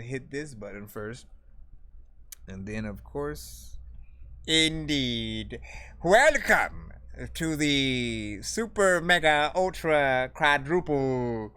hit this button first. And then, of course, indeed. Welcome to the super mega ultra quadruple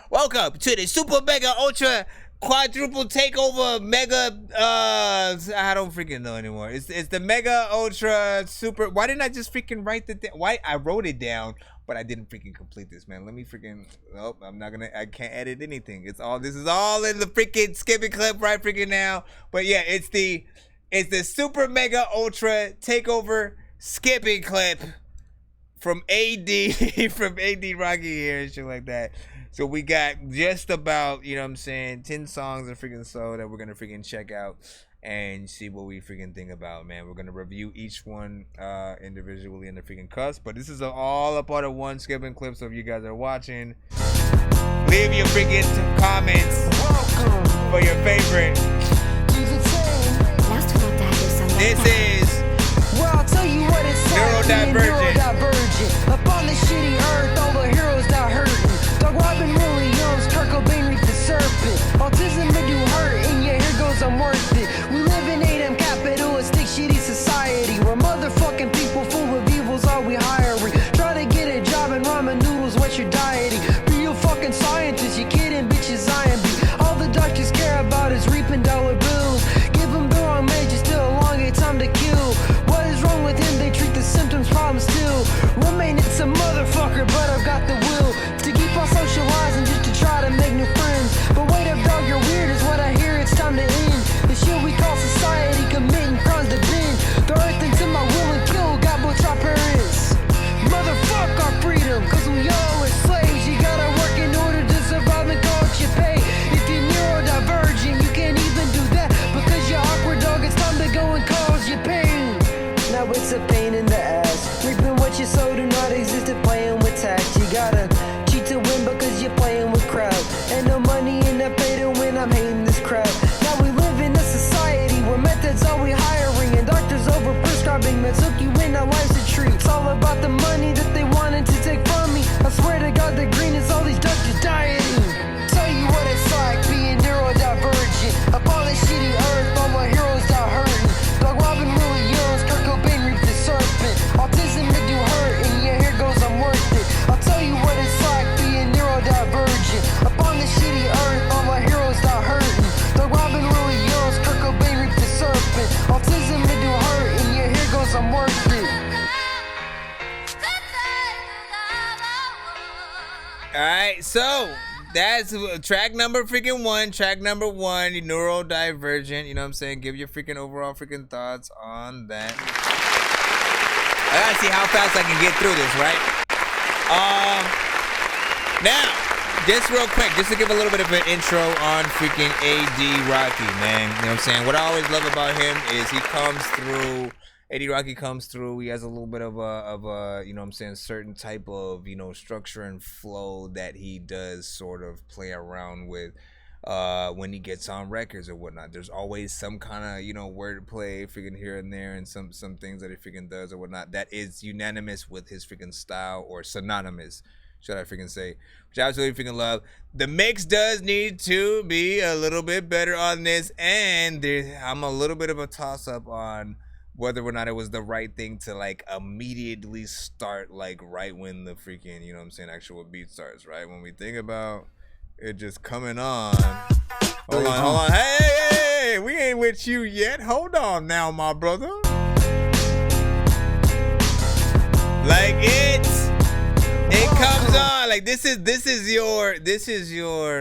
welcome to the super mega ultra quadruple takeover mega I don't freaking know anymore. It's the mega ultra super. Why didn't I just freaking write the why I wrote it down but I didn't freaking complete this, man. Let me freaking nope, I can't edit anything. This is all in the freaking skipping clip right freaking now. But yeah, it's the super mega ultra takeover skipping clip from AD from AD Rocky here and shit like that. So we got just about, you know what I'm saying, 10 songs of freaking soul that we're gonna freaking check out and see what we freaking think about, man. We're gonna review each one individually in the freaking cuss, but this is all a part of one skipping clip. So if you guys are watching, leave your freaking comments for your favorite. This is well, I'll tell you what it's like, neurodivergent. Up on the shitty earth, all the heroes die hurting. Dog Robin really youngs, Kurt Cobain reaped the serpent. Autism may do hurt, and yeah, here goes, I'm worth it. We live in a capitalistic shitty society where motherfucking people full of evils are we hiring. Try to get a job in ramen noodles, what you're dieting. Be a fucking scientist, you kidding, bitches, I am be. All the doctors care about is reaping dollar bills. Give them the wrong major, still a long time to kill. What is wrong with him? They treat the symptoms, problem still. Remain it's a motherfucker, but I've got the will to keep on socializing just to try to make new friends. But wait up, dog, you're weird is what I hear, it's time to end the shit we call society, committing crimes to bend the earth into my will and kill, got both our parents. Motherfuck our freedom, cause we all are slaves. You gotta work in order to survive and call it your pay. If you're neurodivergent, you can't even do that because you're awkward, dog, it's time to go and cause your pain. Now it's a pain in the ass. Reaping what you sow do not exist at playing with tax. You gotta cheat to win because you're playing with crowd. And no money in the pay to win, I'm hating this crowd. Now we live in a society where methods are we hiring and doctors over prescribing meds hook you in, our life's a treat. It's all about the money that they wanted to take from me. I swear to God the green is all these doctors dieting. Tell you what it's like being neurodivergent. Up on this shitty earth, all my heroes die hurting. Dog Robin really youngs, Kurt Cobain reaped the serpent. Autism may do hurt, and yeah, here goes, I'm worth it. I'll tell you what it's like being neurodivergent. Up on this shitty earth, all my heroes die hurting. Dog Robin really youngs, Kurt Cobain reaped the serpent. Autism may do hurt, and yeah, here goes, I'm worth it. Alright, so that's track number freaking one. Track number one, neurodivergent. You know what I'm saying? Give your freaking overall freaking thoughts on that. I gotta see how fast I can get through this, right? Now, just real quick, just to give a little bit of an intro on freaking AD Rocky, man. You know what I'm saying? What I always love about him is he comes through. AD Rocky comes through. He has a little bit of a you know what I'm saying, certain type of, you know, structure and flow that he does sort of play around with when he gets on records or whatnot. There's always some kind of, you know, wordplay freaking here and there, and some things that he freaking does or whatnot that is unanimous with his freaking style, or synonymous, should I freaking say, which I absolutely freaking love. The mix does need to be a little bit better on this, and I'm a little bit of a toss up on whether or not it was the right thing to like immediately start like right when the freaking, you know what I'm saying, actual beat starts, right? When we think about it just coming on. Hold on. Hey, we ain't with you yet. Hold on now, my brother. Like it comes on. Like this is your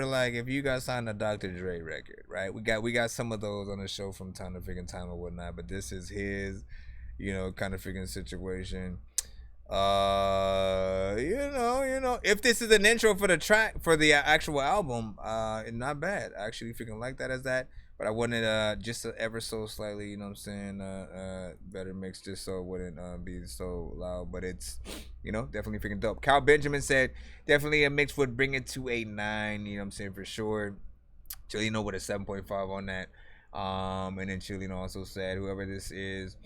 like, if you guys signed a Dr. Dre record, right? We got some of those on the show from time to freaking time or whatnot, but this is his, you know, kind of freaking situation. You know, if this is an intro for the track, for the actual album, not bad. I actually freaking like that as that. But I wanted just ever so slightly, you know what I'm saying, better mix, just so it wouldn't be so loud. But it's, you know, definitely freaking dope. Cal Benjamin said definitely a mix would bring it to a 9, you know what I'm saying, for sure. Chilino with a 7.5 on that. And then Chilino also said whoever this is,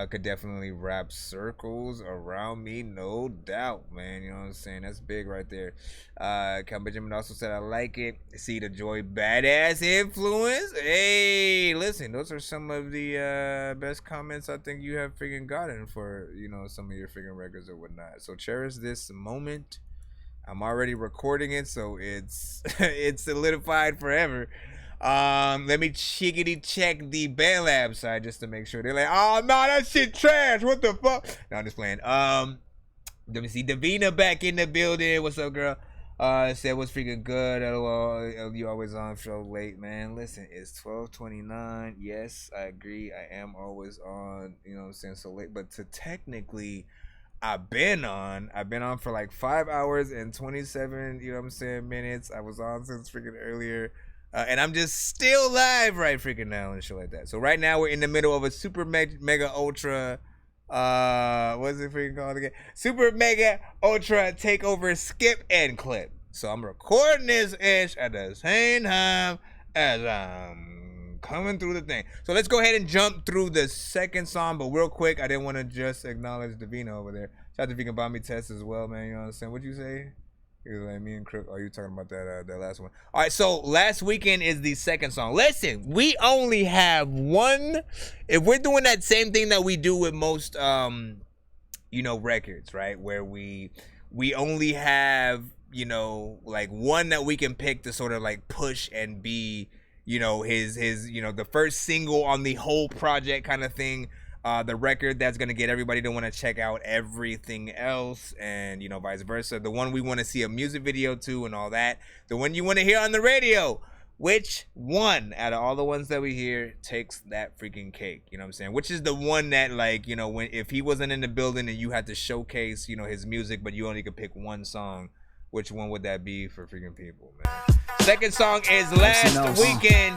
could definitely wrap circles around me, no doubt, man. You know what I'm saying? That's big right there. Cal Benjamin also said, I like it. See the Joy badass influence. Hey, listen, those are some of the best comments I think you have freaking gotten for, you know, some of your freaking records or whatnot. So cherish this moment. I'm already recording it, so it's it's solidified forever. Let me chickity check the BandLab side just to make sure. They're like, oh no, that shit trash. What the fuck? No, I'm just playing. Let me see. Davina back in the building. What's up, girl? Said what's freaking good. LOL. You always on show late, man. Listen, it's 12:29. Yes, I agree. I am always on. You know what I'm saying? So late, but to technically, I've been on for like 5 hours and 27. You know what I'm saying? Minutes. I was on since freaking earlier. And I'm just still live right freaking now and shit like that. So right now we're in the middle of a super mega ultra, what's it freaking called again? Super mega ultra takeover skip and clip. So I'm recording this ish at the same time as I'm coming through the thing. So let's go ahead and jump through the second song. But real quick, I didn't want to just acknowledge Davina over there. Shout out to Vegan Bomb Me Test as well, man. You know what I'm saying? What'd you say? He was like, me and Crook, are you talking about that last one? All right, so Last Weekend is the second song. Listen, we only have one. If we're doing that same thing that we do with most, you know, records, right? Where we only have, you know, like one that we can pick to sort of like push and be, you know, his, you know, the first single on the whole project kind of thing. The record that's going to get everybody to want to check out everything else, and, you know, vice versa. The one we want to see a music video to and all that. The one you want to hear on the radio. Which one out of all the ones that we hear takes that freaking cake? You know what I'm saying? Which is the one that, like, you know, if he wasn't in the building and you had to showcase, you know, his music, but you only could pick one song, which one would that be for freaking people, man? Second song is Last Weekend.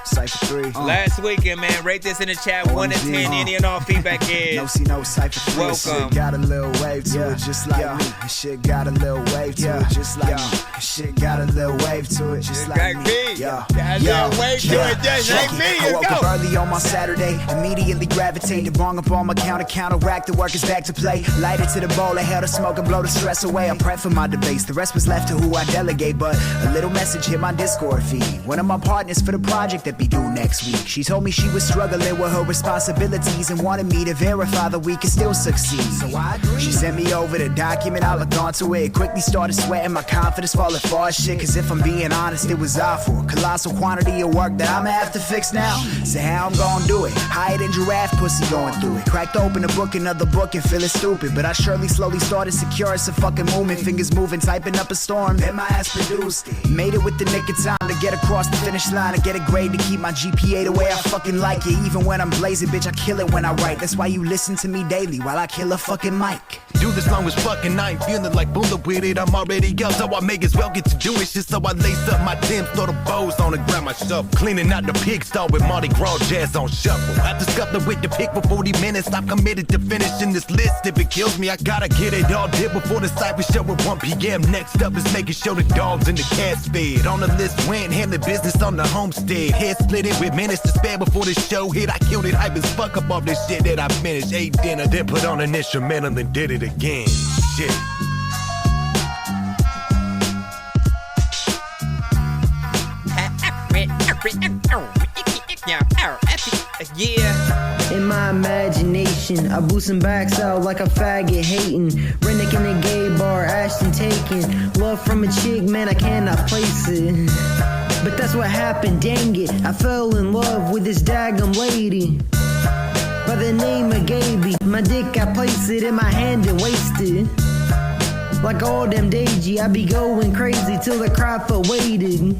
Cypher 3. Last Weekend, man. Rate this in the chat. 1 to 10. Any and all feedback is. No Cypher 3. Welcome. Shit got a little wave to it, just like me. Shit got a little wave to it, just like me. Shit got a little wave to it, just like me. Got a little wave to it, just like me. I woke up early on my Saturday, immediately gravitated wrong up on my counteract. The work is back to play. Light it to the bowl, I held a smoke and blow the stress away. I prep for my debates. The rest was left to who I delegate, but a little message hit my Discord feed. One of my partners for the project that be due next week. She told me she was struggling with her responsibilities and wanted me to verify that we can still succeed. So I agreed. She sent me over the document, I looked onto it. Quickly started sweating, my confidence falling far as shit. Cause if I'm being honest, it was awful. Colossal quantity of work that I'ma have to fix now. So how I'm gonna do it? Higher than giraffe pussy going through it. Cracked open a book, another book, and feeling stupid. But I surely slowly started securing some fucking movement. Fingers moving, typing up a storm, then my ass produced it. Made it with the nick of time to get across the finish line. To get a grade to keep my GPA the way I fucking like it. Even when I'm blazing, bitch, I kill it when I write. That's why you listen to me daily while I kill a fucking mic. Do this long as fucking I ain't feeling like Buddha with it. I'm already up, so I may as well get to doing shit. So I lace up my Timbs, throw the bows on and grab my shovel. Cleaning out the pigsty with Mardi Gras jazz on shuffle. I discovered with the pick for 40 minutes. I'm committed to finishing this list. If it kills me, I gotta get it all did before the cyber show at 1 p.m. Next up is making sure the dogs and the cats fed. On the list went, handling business on the homestead. Head split it with minutes to spare before the show hit. I killed it, hype as fuck up off this shit that I finished. Ate dinner, then put on an instrumental and did it again. Shit. Yeah. In my imagination, I boosting backs out like a faggot hating. Rennick in a gay bar, Ashton taking. Love from a chick, man, I cannot place it. But that's what happened, dang it. I fell in love with this daggum lady by the name of Gaby. My dick, I placed it in my hand and wasted. Like all them Deji, I be going crazy till the crowd waited.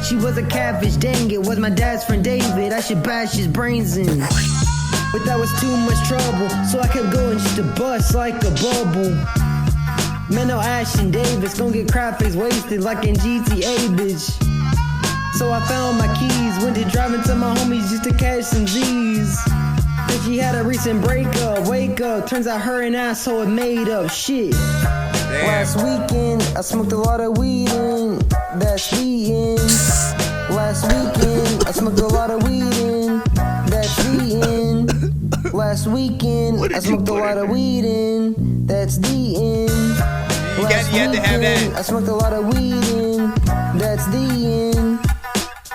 She was a catfish, dang it, was my dad's friend David. I should bash his brains in. But that was too much trouble, so I kept going just to bust like a bubble. Man, no Ashton Davis, gon' get crap face wasted like in GTA, bitch. So I found my keys, went to driving to my homies just to catch some Z's. And she had a recent breakup, wake up, turns out her an asshole had made up shit. Damn. Last weekend, I smoked a lot of weed in that speedin'. Last weekend, I smoked a lot of weed in that speedin'. I smoked a lot of weed in, that's the end. You had to have that. I smoked a lot of weed in, that's the end.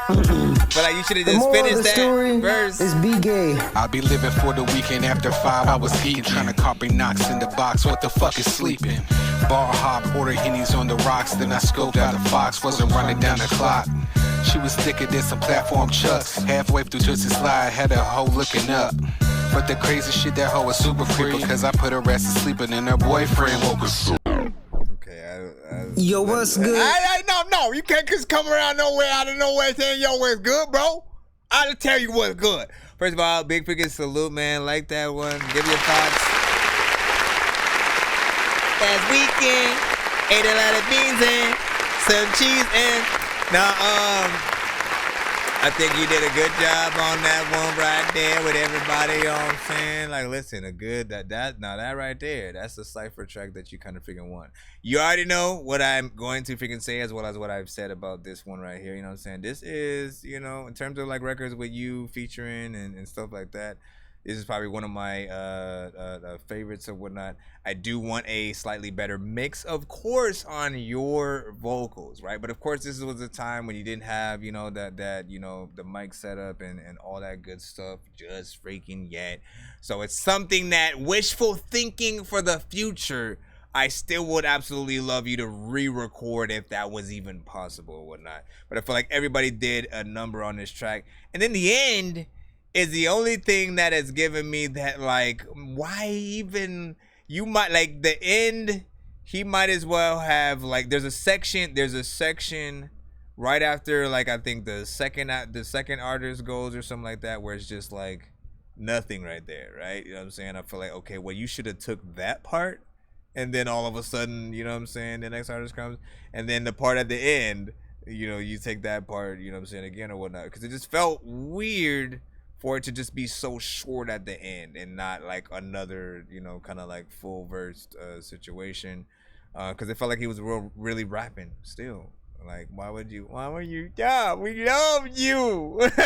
But like, you should have just finished that verse. Is be gay. I'll be living for the weekend after 5. I was eating, trying to copy knocks in the box. What the fuck is sleeping? Bar hop, order hennies on the rocks. Then I scoped out the fox, wasn't running down the clock. She was thicker than some platform chucks. Halfway through Twisted Slide, had a hoe looking up. But the crazy shit, that hoe was super free. Because I put her ass to sleep and then her boyfriend woke us up. Yo, what's good? No, you can't just come around nowhere out of nowhere saying yo, what's good, bro. I'll tell you what's good. First of all, big freaking salute, man. Like that one. Give your thoughts. Last weekend, ate a lot of beans and some cheese and I think you did a good job on that one right there with everybody, you know what I'm saying? Like, listen, that right there, that's the cipher track that you kind of freaking want. You already know what I'm going to freaking say as well as what I've said about this one right here, you know what I'm saying? This is, you know, in terms of like records with you featuring and stuff like that, this is probably one of my favorites or whatnot. I do want a slightly better mix, of course, on your vocals, right? But of course, this was a time when you didn't have, you know, that you know, the mic setup and all that good stuff just freaking yet. So it's something that wishful thinking for the future, I still would absolutely love you to re-record if that was even possible or whatnot. But I feel like everybody did a number on this track. And in the end is the only thing that has given me that, like, why even, you might, like, the end, he might as well have, like, there's a section right after, like, I think the second artist goes or something like that, where it's just, like, nothing right there, right? You know what I'm saying? I feel like, okay, well, you should have took that part, and then all of a sudden, you know what I'm saying, the next artist comes, and then the part at the end, you know, you take that part, you know what I'm saying, again or whatnot, because it just felt weird for it to just be so short at the end and not like another, you know, kind of like full verse situation, because it felt like he was really rapping still. Like, why would you? Yeah, we love you. But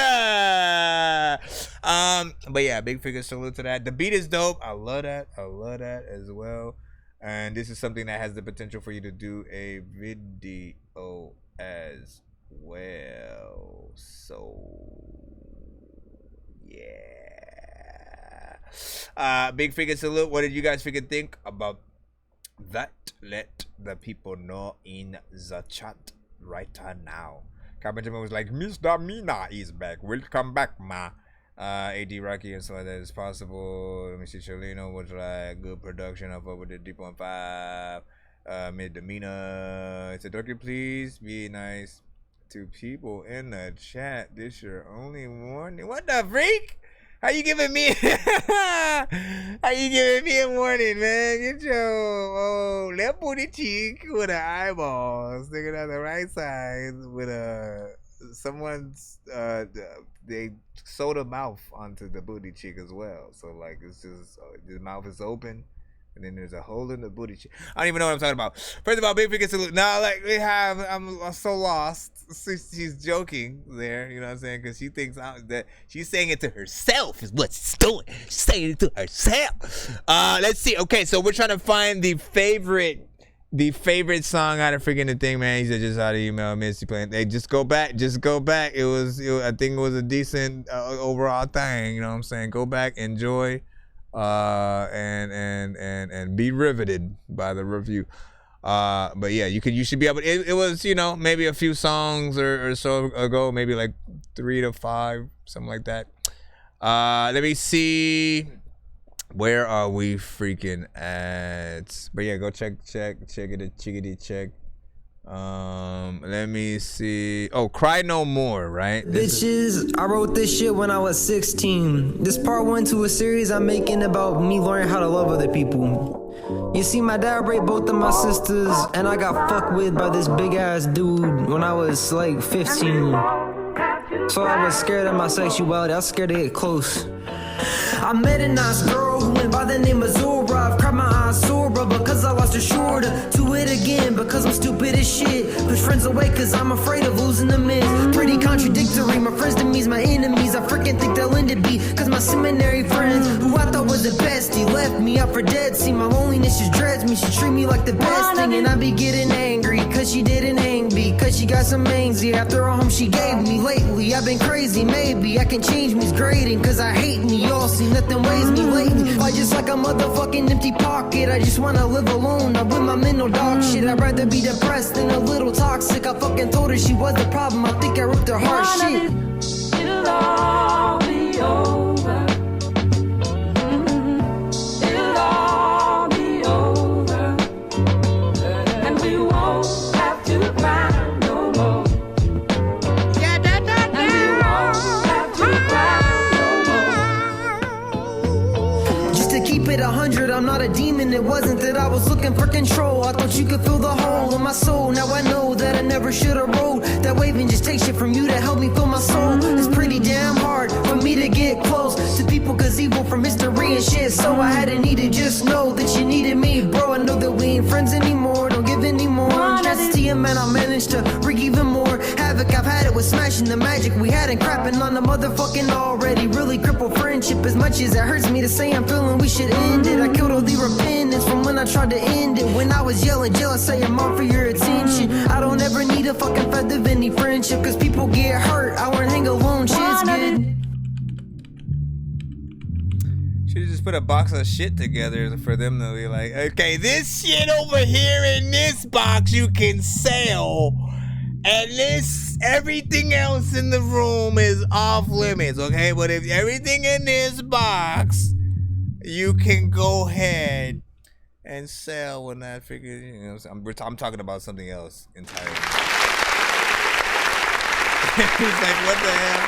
yeah, big figure salute to that. The beat is dope. I love that as well. And this is something that has the potential for you to do a video as well. So yeah. Big figure salute. What did you guys freaking think about that? Let the people know in the chat right now. Benjamin was like, Mr. Mina is back. Welcome back, ma. AD Rocky and so like that is possible. Let me see. Cholino was like good production of over the 3.5. Mid Mina. It's a Dorky, please be nice to people in the chat. This your only warning. What the freak? How you giving me? How you giving me a warning, man? Get your left booty cheek with an eyeball sticking on the right side with someone's they sewed a mouth onto the booty cheek as well. So like it's just the mouth is open. And then there's a hole in the booty cheek. I don't even know what I'm talking about. First of all, big figure salute. Now, like, I'm so lost. She's joking there, you know what I'm saying? Because she thinks that she's saying it to herself is what she's doing. She's saying it to herself. Let's see. Okay, so we're trying to find the favorite song out of freaking the thing, man. He said just how to email Missy playing. Hey, just go back. It was I think it was a decent overall thing, you know what I'm saying? Go back, enjoy. And be riveted by the review. But yeah, you should be able to, it was, you know, maybe a few songs or so ago, maybe like 3 to 5, something like that. Let me see, where are we freaking at? But yeah, go check it, check. Let me see. Oh, Cry No More, right? Bitches, I wrote this shit when I was 16. This part 1 to a series I'm making about me learning how to love other people. You see, my dad raped both of my sisters, and I got fucked with by this big ass dude when I was like 15. So I was scared of my sexuality. I was scared to get close. I met a nice girl girl who went by the name of Zora. I've cried my eyes sore, but because I lost her shorter to it again, because I'm stupid as shit. Push friends away cause I'm afraid of losing the miss. Pretty contradictory, my friends to me's my enemies. I freaking think they'll end it be, cause my seminary friends, who I thought was the best, he left me out for dead. See, my loneliness just dreads me, she treat me like the best thing. And I be getting angry, cause she didn't hang me, cause she got some angsty after all home she gave me. Lately, I've been crazy, maybe I can change me's grading, cause I hate me, y'all see nothing weighs me lately. I just like a motherfucking empty pocket, I just wanna live alone, not with my mental dog shit. I'd rather be depressed than a little toxic. I fucking told her she was the problem, I think I ripped her heart, shit. It'll all be over. It'll all be over. And we won't have to cry no more. And we won't have to cry no more. Just to keep it 100, I'm not a demon. It wasn't that I was looking for control. I thought you could feel the hole in my soul. Now I know that I never should have rode that wave and just take shit from you to help me feel my soul. It's pretty damn hard for me to get close to people, cause evil from history and shit. So I had to need to just know that you needed me, bro. I know that we ain't friends anymore, don't give any more. Just to you, man, I managed to wreak even more havoc. I've had it with smashing the magic we had and crapping on the motherfucking already really crippled friendship. As much as it hurts me to say I'm feeling we should end it, I killed all the repentance from when I tried to end it. When I was yelling jealous, saying I'm on for your attention. I don't ever need a fucking feather of any friendship, cause people get hurt, I won't hang alone, shit's good. Should've just put a box of shit together for them to be like, okay, this shit over here in this box you can sell, and this, everything else in the room is off limits, okay? But if everything in this box, you can go ahead and sell when that figure, you know, I'm talking about something else entirely. He's like, what the hell?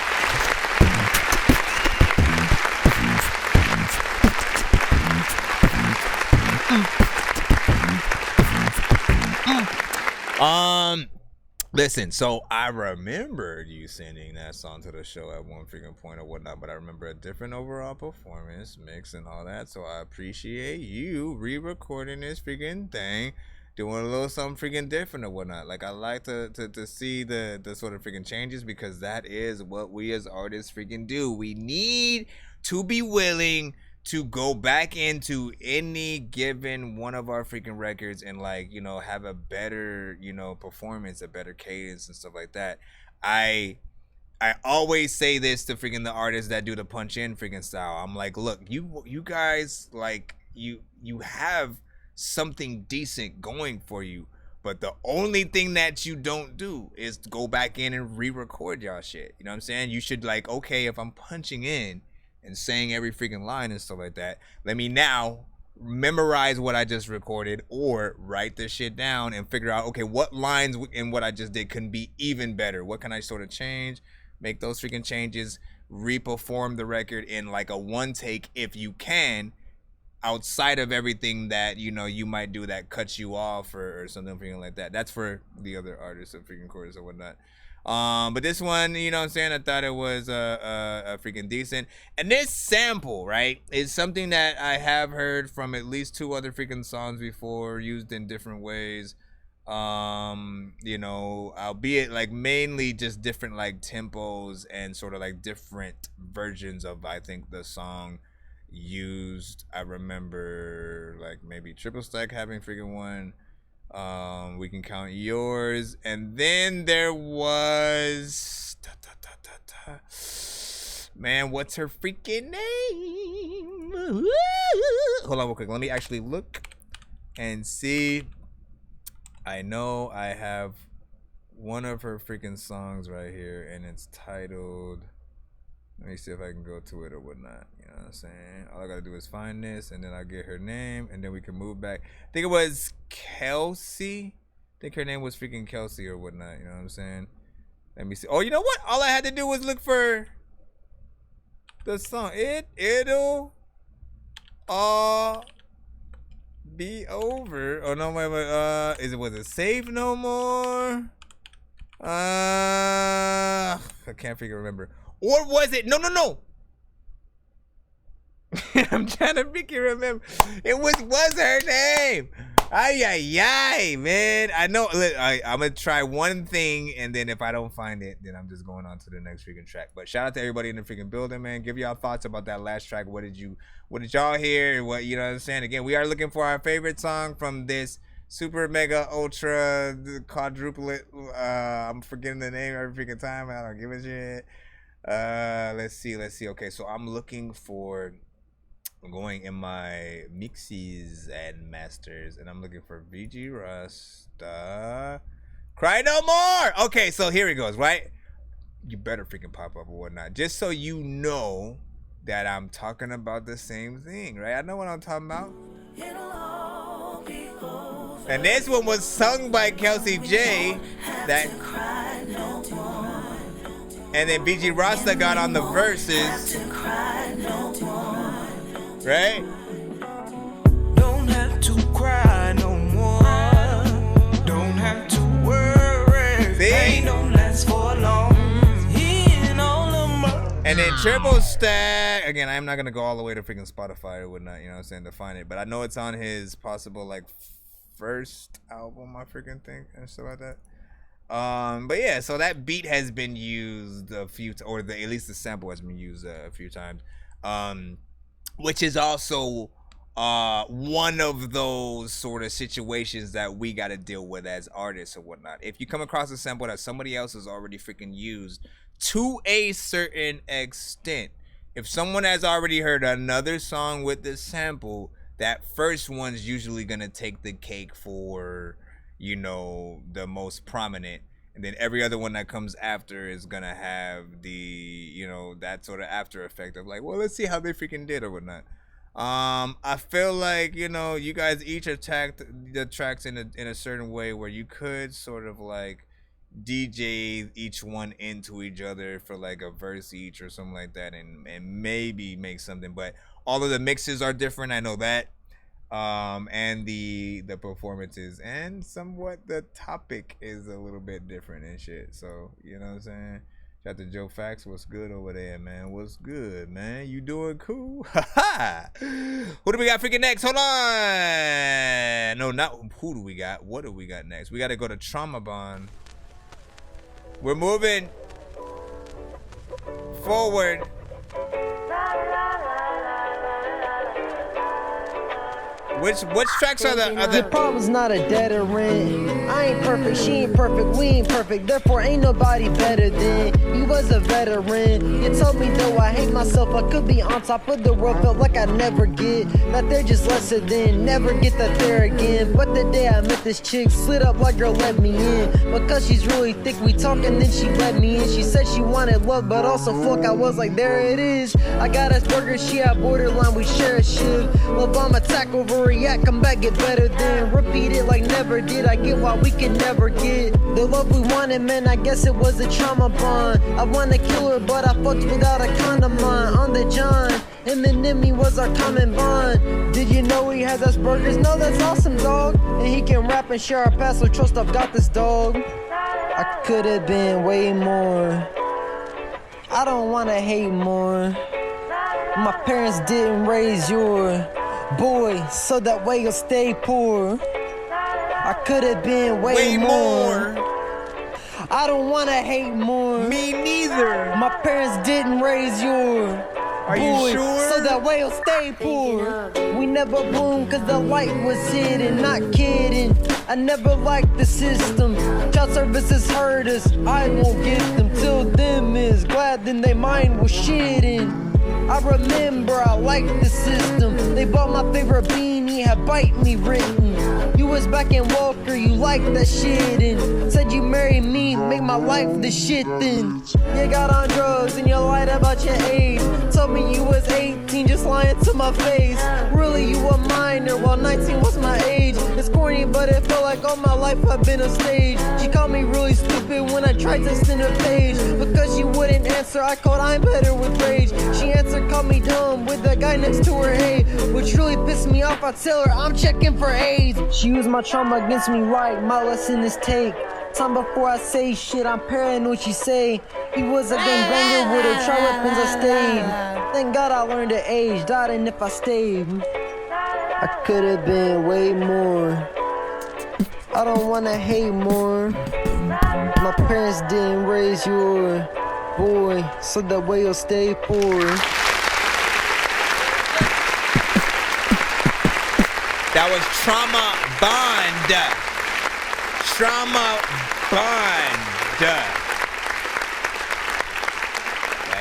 Listen, so I remembered you sending that song to the show at one freaking point or whatnot, but I remember a different overall performance, mix and all that, so I appreciate you re-recording this freaking thing, doing a little something freaking different or whatnot. Like, I like to see the sort of freaking changes, because that is what we as artists freaking do. We need to be willing to go back into any given one of our freaking records and, like, you know, have a better, you know, performance, a better cadence and stuff like that. I always say this to freaking the artists that do the punch in freaking style. I'm like, look, you guys, like, you have something decent going for you, but the only thing that you don't do is go back in and re-record y'all shit. You know what I'm saying? You should, like, okay, if I'm punching in and saying every freaking line and stuff like that, let me now memorize what I just recorded, or write this shit down and figure out, okay, what lines in what I just did can be even better. What can I sort of change? Make those freaking changes, re-perform the record in like a one take if you can, outside of everything that, you know, you might do that cuts you off or something freaking like that. That's for the other artists of freaking chorus or whatnot. But this one, you know what I'm saying, I thought it was a freaking decent. And this sample, right, is something that I have heard from at least 2 other freaking songs before, used in different ways. You know, albeit like mainly just different like tempos and sort of like different versions of, I think, the song used. I remember like maybe Triple Stack having freaking one. We Can Count Yours, and then there was man, what's her freaking name? Hold on real quick, let me actually look and see. I know I have one of her freaking songs right here, and it's titled, let me see if I can go to it or whatnot. You know what I'm saying? All I gotta do is find this, and then I'll get her name, and then we can move back. I think it was Kelsey. I think her name was freaking Kelsey or whatnot. You know what I'm saying? Let me see. Oh, you know what? All I had to do was look for the song. It'll all be over. Oh no, wait. Was it Safe No More? I can't remember. Or was it? No. I'm trying to make you remember. It was her name. Ay, man. I know. I'm going to try one thing, and then if I don't find it, then I'm just going on to the next freaking track. But shout out to everybody in the freaking building, man. Give y'all thoughts about that last track. What did y'all hear? What, you know what I'm saying? Again, we are looking for our favorite song from this super mega ultra quadruplet. I'm forgetting the name every freaking time. I don't give a shit. Let's see. Okay, so I'm going in my mixies and masters, and I'm looking for VG Rasta. Cry No More. Okay, so here it goes, right? You better freaking pop up or whatnot, just so you know that I'm talking about the same thing, right? I know what I'm talking about. And this one was sung by Kelsey J. And then BG Rasta got on the verses. Right? Don't have to cry no more. Don't have to worry. See? Ain't no last for long. And then Turbo Stack. Again, I'm not gonna go all the way to freaking Spotify or whatnot, you know what I'm saying, to find it. But I know it's on his possible like first album, I freaking think, and stuff like that. But yeah, so that beat has been used a few or at least the sample has been used a few times. Which is also one of those sort of situations that we got to deal with as artists or whatnot. If you come across a sample that somebody else has already freaking used to a certain extent, if someone has already heard another song with this sample, that first one's usually going to take the cake for, you know, the most prominent. And then every other one that comes after is going to have the, you know, that sort of after effect of like, well, let's see how they freaking did or whatnot. I feel like, you know, you guys each attacked the tracks in a certain way where you could sort of like DJ each one into each other for like a verse each or something like that, and maybe make something. But all of the mixes are different, I know that. And the performances and somewhat the topic is a little bit different and shit. So, you know what I'm saying? Shout out to Joe Fax. What's good over there, man? What's good, man? You doing cool? Who do we got freaking next? Hold on. No, not who do we got. What do we got next? We got to go to Trauma Bond. We're moving forward. Which tracks are the Your problem's not a dead end. I ain't perfect, she ain't perfect, we ain't perfect. Therefore, ain't nobody better than you. Was a veteran. You told me though I hate myself, I could be on top of the world. Felt like I never get that they're just lesser than. Never get that there again. But the day I met this chick, slid up like girl let me in. Because she's really thick, we talk and then she let me in. She said she wanted love, but also fuck. I was like, there it is. I got us burgers, she had borderline, we share a shiv. Love bomb attack over. React, come back, get better than repeat it like never did. I get why we can never get the love we wanted, man. I guess it was a trauma bond. I wanna kill her, but I fucked without a condom on. On the John, Eminem, he was our common bond. Did you know he has Asperger's? No, that's awesome, dog. And he can rap and share our past, so trust I've got this, dog. I could have been way more. I don't wanna hate more. My parents didn't raise your boy, so that way you'll stay poor. I could have been way more. I don't wanna hate more. Me neither. My parents didn't raise your Are boy, you sure? so that way you'll stay poor. We never bloomed cause the light was hidden. Not kidding, I never liked the system. Child services hurt us, I won't get them. Till them is glad then they mind was shitting. I remember I liked the system. They bought my favorite beanie, had bite me written. You was back in Walker, you liked that shit and said you married me, make my life the shit then. You got on drugs and you lied about your age. Told me you was 18, just lying to my face. Really you a minor, while 19 was my age. It's corny, but it felt like all my life I've been a stage. She called me really stupid when I tried to send her page. Because she wouldn't answer, I called I'm better with rage. She answered, called me dumb with the guy next to her, hey. Which really pissed me off, I tell her I'm checking for AIDS. She used my trauma against me right, my lesson is take. Time before I say shit, I'm paranoid she say. He was a gangbanger with a try weapons I stayed. Thank God I learned to age, died, and if I stayed, I could have been way more. I don't wanna hate more. My parents didn't raise your boy, so that way you'll stay poor. That was Trauma Bond. Trauma Bond.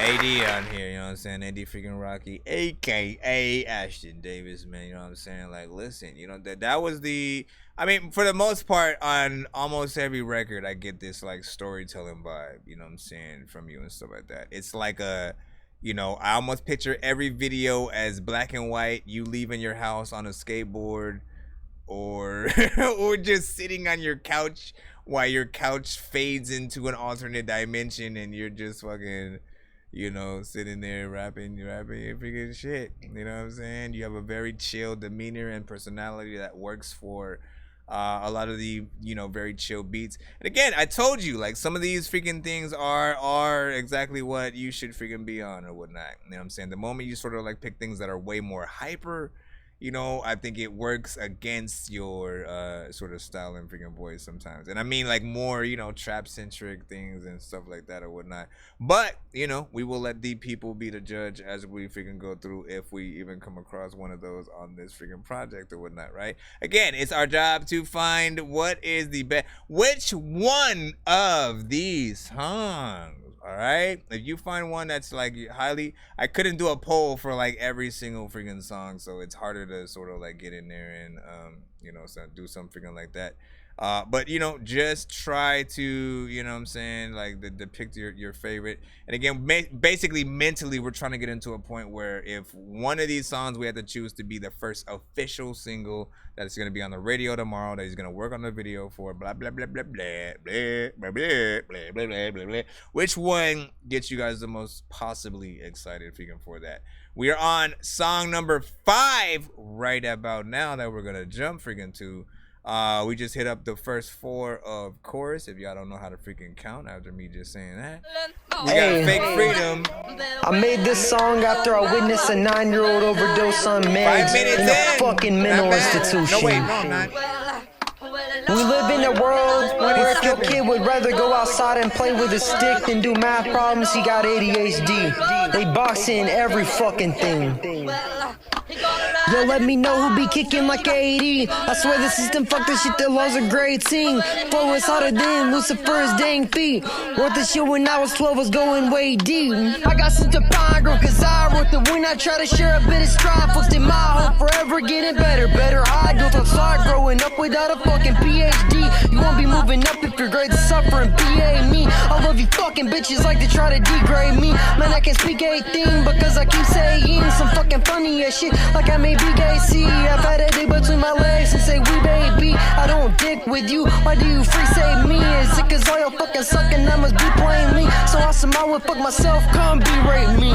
AD on here, you know what I'm saying? AD freaking Rocky, aka Ashton Davis, man. You know what I'm saying? Like, listen, you know that was the. I mean, for the most part, on almost every record, I get this like storytelling vibe. You know what I'm saying, from you and stuff like that. It's like a, you know, I almost picture every video as black and white. You leaving your house on a skateboard, or or just sitting on your couch while your couch fades into an alternate dimension, and you're just fucking, you know, sitting there rapping your freaking shit. You know what I'm saying? You have a very chill demeanor and personality that works for a lot of the, you know, very chill beats. And again, I told you, like, some of these freaking things are exactly what you should freaking be on or whatnot. You know what I'm saying? The moment you sort of like pick things that are way more hyper, you know, I think it works against your sort of style and freaking voice sometimes. And I mean, like, more, you know, trap-centric things and stuff like that or whatnot. But, you know, we will let the people be the judge as we freaking go through, if we even come across one of those on this freaking project or whatnot, right? Again, it's our job to find what is the best, which one of these songs, all right? If you find one that's like highly, I couldn't do a poll for like every single freaking song, so it's harder to sort of like get in there and you know, so do something freaking like that. But, you know, just try to, you know what I'm saying, like depict your favorite. And again, basically mentally, we're trying to get into a point where if one of these songs we have to choose to be the first official single that is going to be on the radio tomorrow, that he's going to work on the video for, blah, blah, blah, blah, blah, blah, blah, blah, blah, blah, blah, blah, blah. Which one gets you guys the most possibly excited freaking for that? We are on song number 5 right about now that we're going to jump freaking to. We just hit up the first 4 of chorus, if y'all don't know how to freaking count after me just saying that. We got Fake Freedom. I made this song after I witnessed a 9-year-old overdose on meds in a fucking mental institution. No, wait, no, I'm not. We live in a world where if your kid would rather go outside and play with a stick than do math problems, he got ADHD. They box in every fucking thing. Yo, let me know who be kicking like 80. I swear the system fucked the shit, the laws are great. Sing, flow is hotter than Lucifer's dang feet. Wrote the shit when I was 12, was going way deep. I got such a ponder, cause I wrote the when I try to share a bit of strife. What's in my hope forever getting better, better hide. Built outside, growing up without a fucking PhD. You won't be moving up if your grades are suffering. PA me, I love you fucking bitches like to try to degrade me. Man, I can't speak anything because I keep saying some fucking funny ass shit like I may be gay. See, I've had a day between my legs and say we baby. I don't dick with you, why do you free save me? Is it cause all your fucking sucking I must be playing me? So awesome I would fuck myself, come berate me.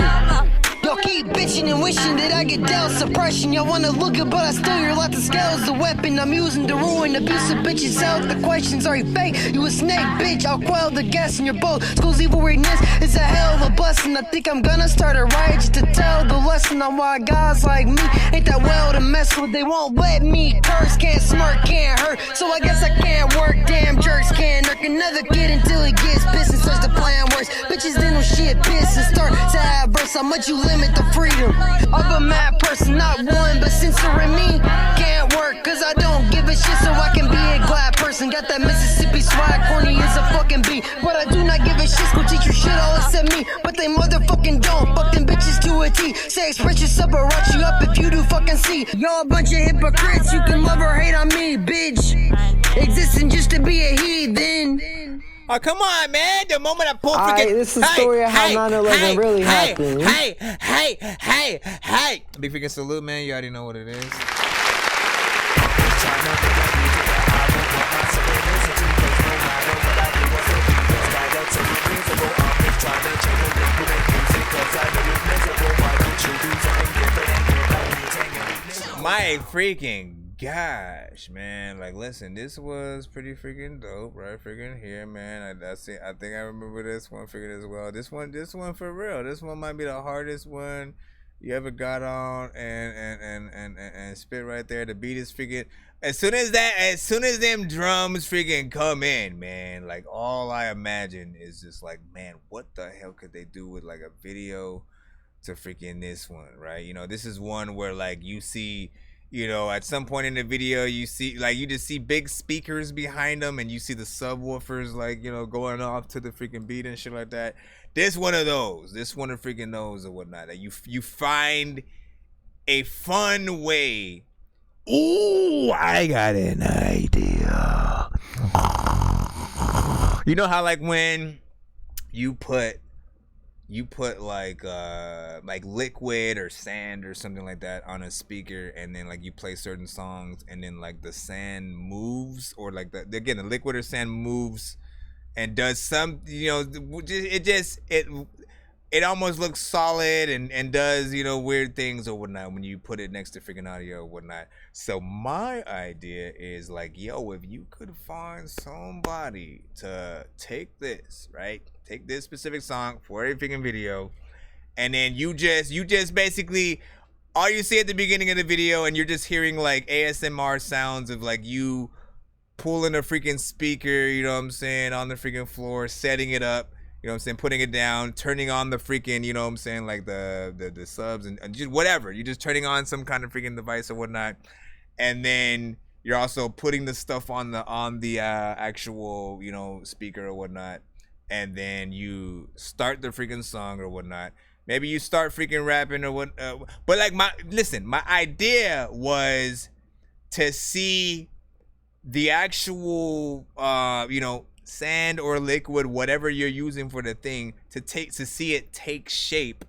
Y'all keep bitching and wishing that I get dealt suppression. Y'all wanna look good, but I steal your lot. The scale's the weapon I'm using to ruin abusive bitches out. The questions, are you fake? You a snake, bitch. I'll quell the gas in your boat. School's evil weirdness is a hell of a blessing. I think I'm gonna start a riot just to tell the lesson on why guys like me ain't that well to mess with. They won't let me curse, can't smirk, can't hurt. So I guess I can't work. Damn jerks can't irk another kid until he gets pissed and starts to plan worse. Bitches didn't know shit, piss and start to have verse. How much you limit the freedom of a mad person, not one, but censoring me can't work, cause I don't give a shit, so I can be a glad person. Got that Mississippi swag, corny as a fucking beat, but I do not give a shit. School teach you shit all except me, but they motherfucking don't. Fuck them bitches to a T. Say express yourself or write you up if you do fucking see. Y'all a bunch of hypocrites, you can love or hate on me, bitch. Existing just to be a heathen. Oh, come on, man. The moment I pull freaking... this is a story of how 9/11 really happened. Hey. Big freaking salute, man. You already know what it is. My freaking gosh, man. Like, listen, this was pretty freaking dope, right? Freaking here, man. I think I remember this one freaking as well. This one for real. This one might be the hardest one you ever got on and spit right there. The beat is freaking. As soon as them drums freaking come in, man, like all I imagine is just like, man, what the hell could they do with like a video to freaking this one, right? You know, this is one where like you see, you know, at some point in the video you see like you just see big speakers behind them and you see the subwoofers like, you know, going off to the freaking beat and shit like that. This one of those. This one of freaking those or whatnot. That you find a fun way. Ooh, I got an idea. You know how like when you put like liquid or sand or something like that on a speaker, and then like you play certain songs, and then like the sand moves, or like the liquid or sand moves and does some, you know, it almost looks solid and does, you know, weird things or whatnot when you put it next to freaking audio or whatnot. So my idea is like, yo, if you could find somebody to take this, right? Take this specific song for a freaking video, and then you just basically, all you see at the beginning of the video, and you're just hearing like ASMR sounds of like you pulling a freaking speaker, you know what I'm saying, on the freaking floor, setting it up, you know what I'm saying, putting it down, turning on the freaking, you know what I'm saying, like the subs and just whatever. You're just turning on some kind of freaking device or whatnot, and then you're also putting the stuff on the actual, you know, speaker or whatnot, and then you start the freaking song or whatnot. Maybe you start freaking rapping or what, but like my idea was to see the actual, you know, sand or liquid, whatever you're using for the thing, to see it take shape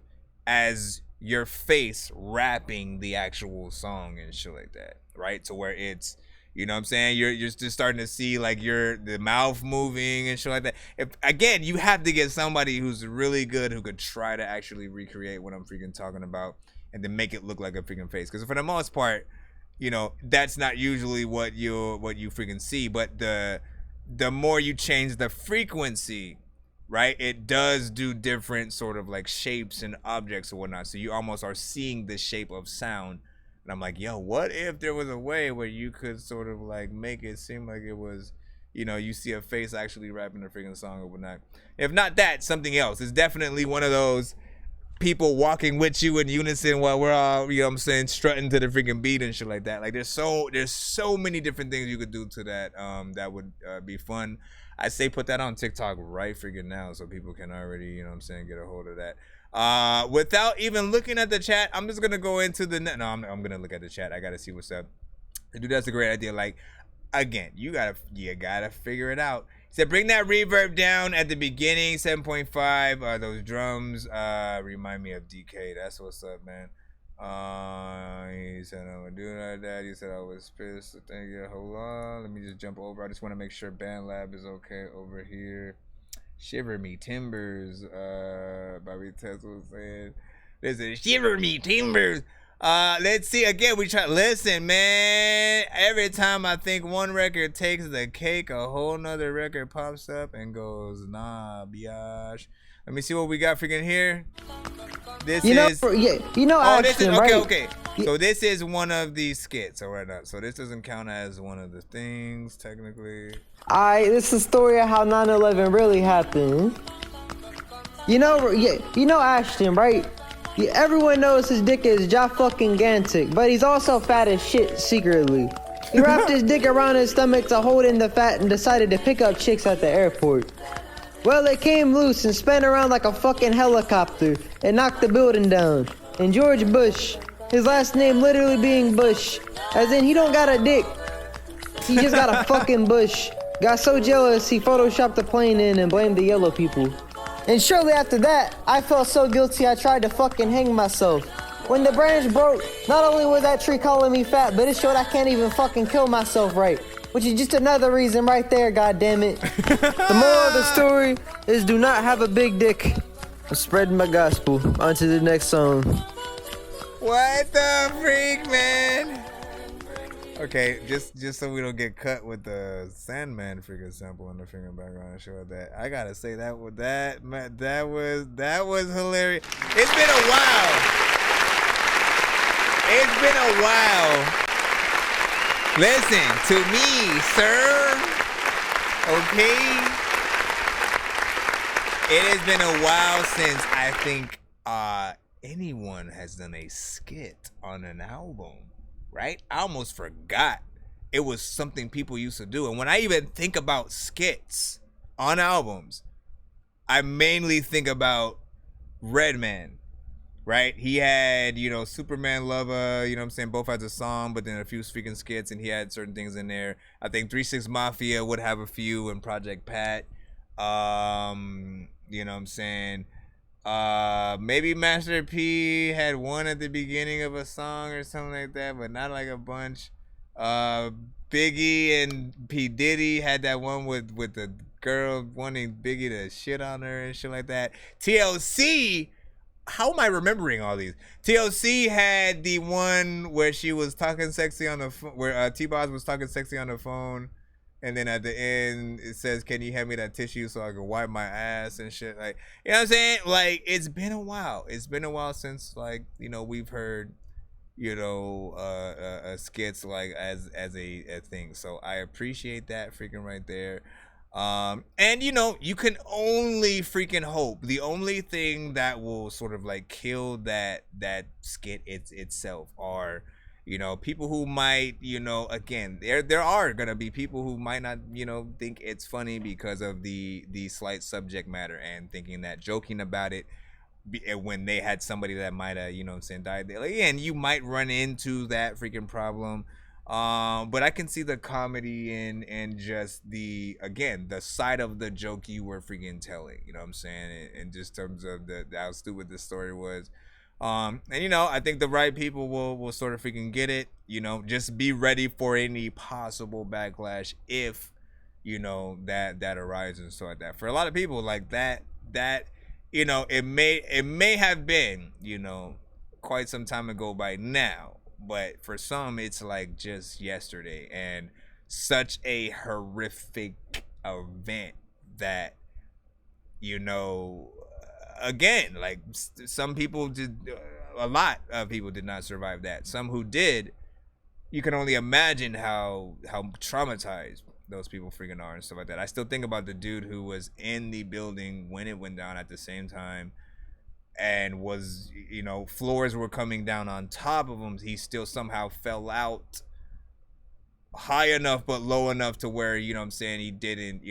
as your face rapping the actual song and shit like that, right? To where it's, you know what I'm saying, you're just starting to see like the mouth moving and shit like that. If again, you have to get somebody who's really good who could try to actually recreate what I'm freaking talking about and then make it look like a freaking face, because for the most part, you know, that's not usually what you freaking see. But the more you change the frequency, right, it does do different sort of like shapes and objects or whatnot. So you almost are seeing the shape of sound. And I'm like, yo, what if there was a way where you could sort of like make it seem like it was, you know, you see a face actually rapping a freaking song or whatnot. If not that, something else. It's definitely one of those people walking with you in unison while we're all, you know what I'm saying, strutting to the freaking beat and shit like that. Like there's so many different things you could do to that that would be fun. I say put that on TikTok right freaking now so people can already, you know what I'm saying, get a hold of that. Without even looking at the chat, I'm just gonna go into the net. No, I'm gonna look at the chat. I gotta see what's up. Dude, that's a great idea. Like, again, you gotta figure it out. So bring that reverb down at the beginning, 7.5. Those drums remind me of DK. That's what's up, man. He said I would do it like that. He said I was pissed. Thank you. Hold on. Let me just jump over. I just want to make sure Band Lab is okay over here. Shiver me timbers. Bobby Tesla saying, listen, shiver me timbers. Let's see again. We try. Listen, man. Every time I think one record takes the cake, a whole nother record pops up and goes, nah, biatch. Let me see what we got freaking here. This is. Yeah, you know. Oh, this is okay. Right? Okay. So this is one of the skits. All right. So this doesn't count as one of the things technically. This is a story of how 9/11 really happened. You know, Ashton, right? Yeah, everyone knows his dick is fucking gantic, but he's also fat as shit secretly. He wrapped his dick around his stomach to hold in the fat and decided to pick up chicks at the airport. Well, it came loose and spun around like a fucking helicopter and knocked the building down. And George Bush, his last name literally being Bush, as in he don't got a dick, he just got a fucking bush, got so jealous he photoshopped the plane in and blamed the yellow people. And shortly after that, I felt so guilty I tried to fucking hang myself. When the branch broke, not only was that tree calling me fat, but it showed I can't even fucking kill myself right. Which is just another reason right there, goddammit. The moral of the story is do not have a big dick. I'm spreading my gospel. On to the next song. What the freak, man? Okay, just so we don't get cut with the Sandman freaking sample in the finger background and show that. I gotta say that was hilarious. It's been a while. It's been a while. Listen to me, sir. Okay. It has been a while since I think anyone has done a skit on an album. Right? I almost forgot it was something people used to do. And when I even think about skits on albums, I mainly think about Redman, right? He had, Superman Lover, you know what I'm saying? Both has a song, but then a few speaking skits, and he had certain things in there. I think 3-6 Mafia would have a few, and Project Pat. You know what I'm saying? Maybe Master P had one at the beginning of a song or something like that, but not like a bunch. Biggie and P. Diddy had that one with the girl wanting Biggie to shit on her and shit like that. TLC, how am I remembering all these? TLC had the one where she was talking sexy on the phone, where T-Boz was talking sexy on the phone. And then at the end, it says, "Can you hand me that tissue so I can wipe my ass and shit?" Like, you know what I'm saying? Like, it's been a while. It's been a while since, like, we've heard, skits like as a thing. So I appreciate that freaking right there. And you can only freaking hope. The only thing that will sort of like kill that skit itself are, people who might, again, there are gonna be people who might not, think it's funny because of the slight subject matter and thinking that joking about it when they had somebody that might have, died there. Like, and you might run into that freaking problem. But I can see the comedy and just the side of the joke you were freaking telling, you know what I'm saying? And just terms of how stupid this story was. And I think the right people will sort of freaking get it. Just be ready for any possible backlash if that arises and stuff like that. For a lot of people, like that it may have been quite some time ago by now, but for some it's like just yesterday, and such a horrific event that again, like some people did, a lot of people did not survive that. Some who did, you can only imagine how traumatized those people freaking are and stuff like that. I still think about the dude who was in the building when it went down at the same time, and was, floors were coming down on top of him. He still somehow fell out high enough but low enough to where, he didn't,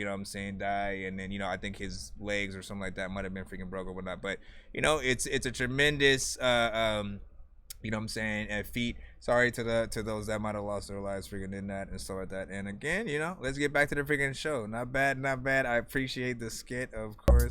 die. And then, I think his legs or something like that might have been freaking broke or whatnot. But, it's a tremendous, and feat. Sorry to those that might have lost their lives freaking in that and stuff like that. And again, let's get back to the freaking show. Not bad. I appreciate the skit, of course.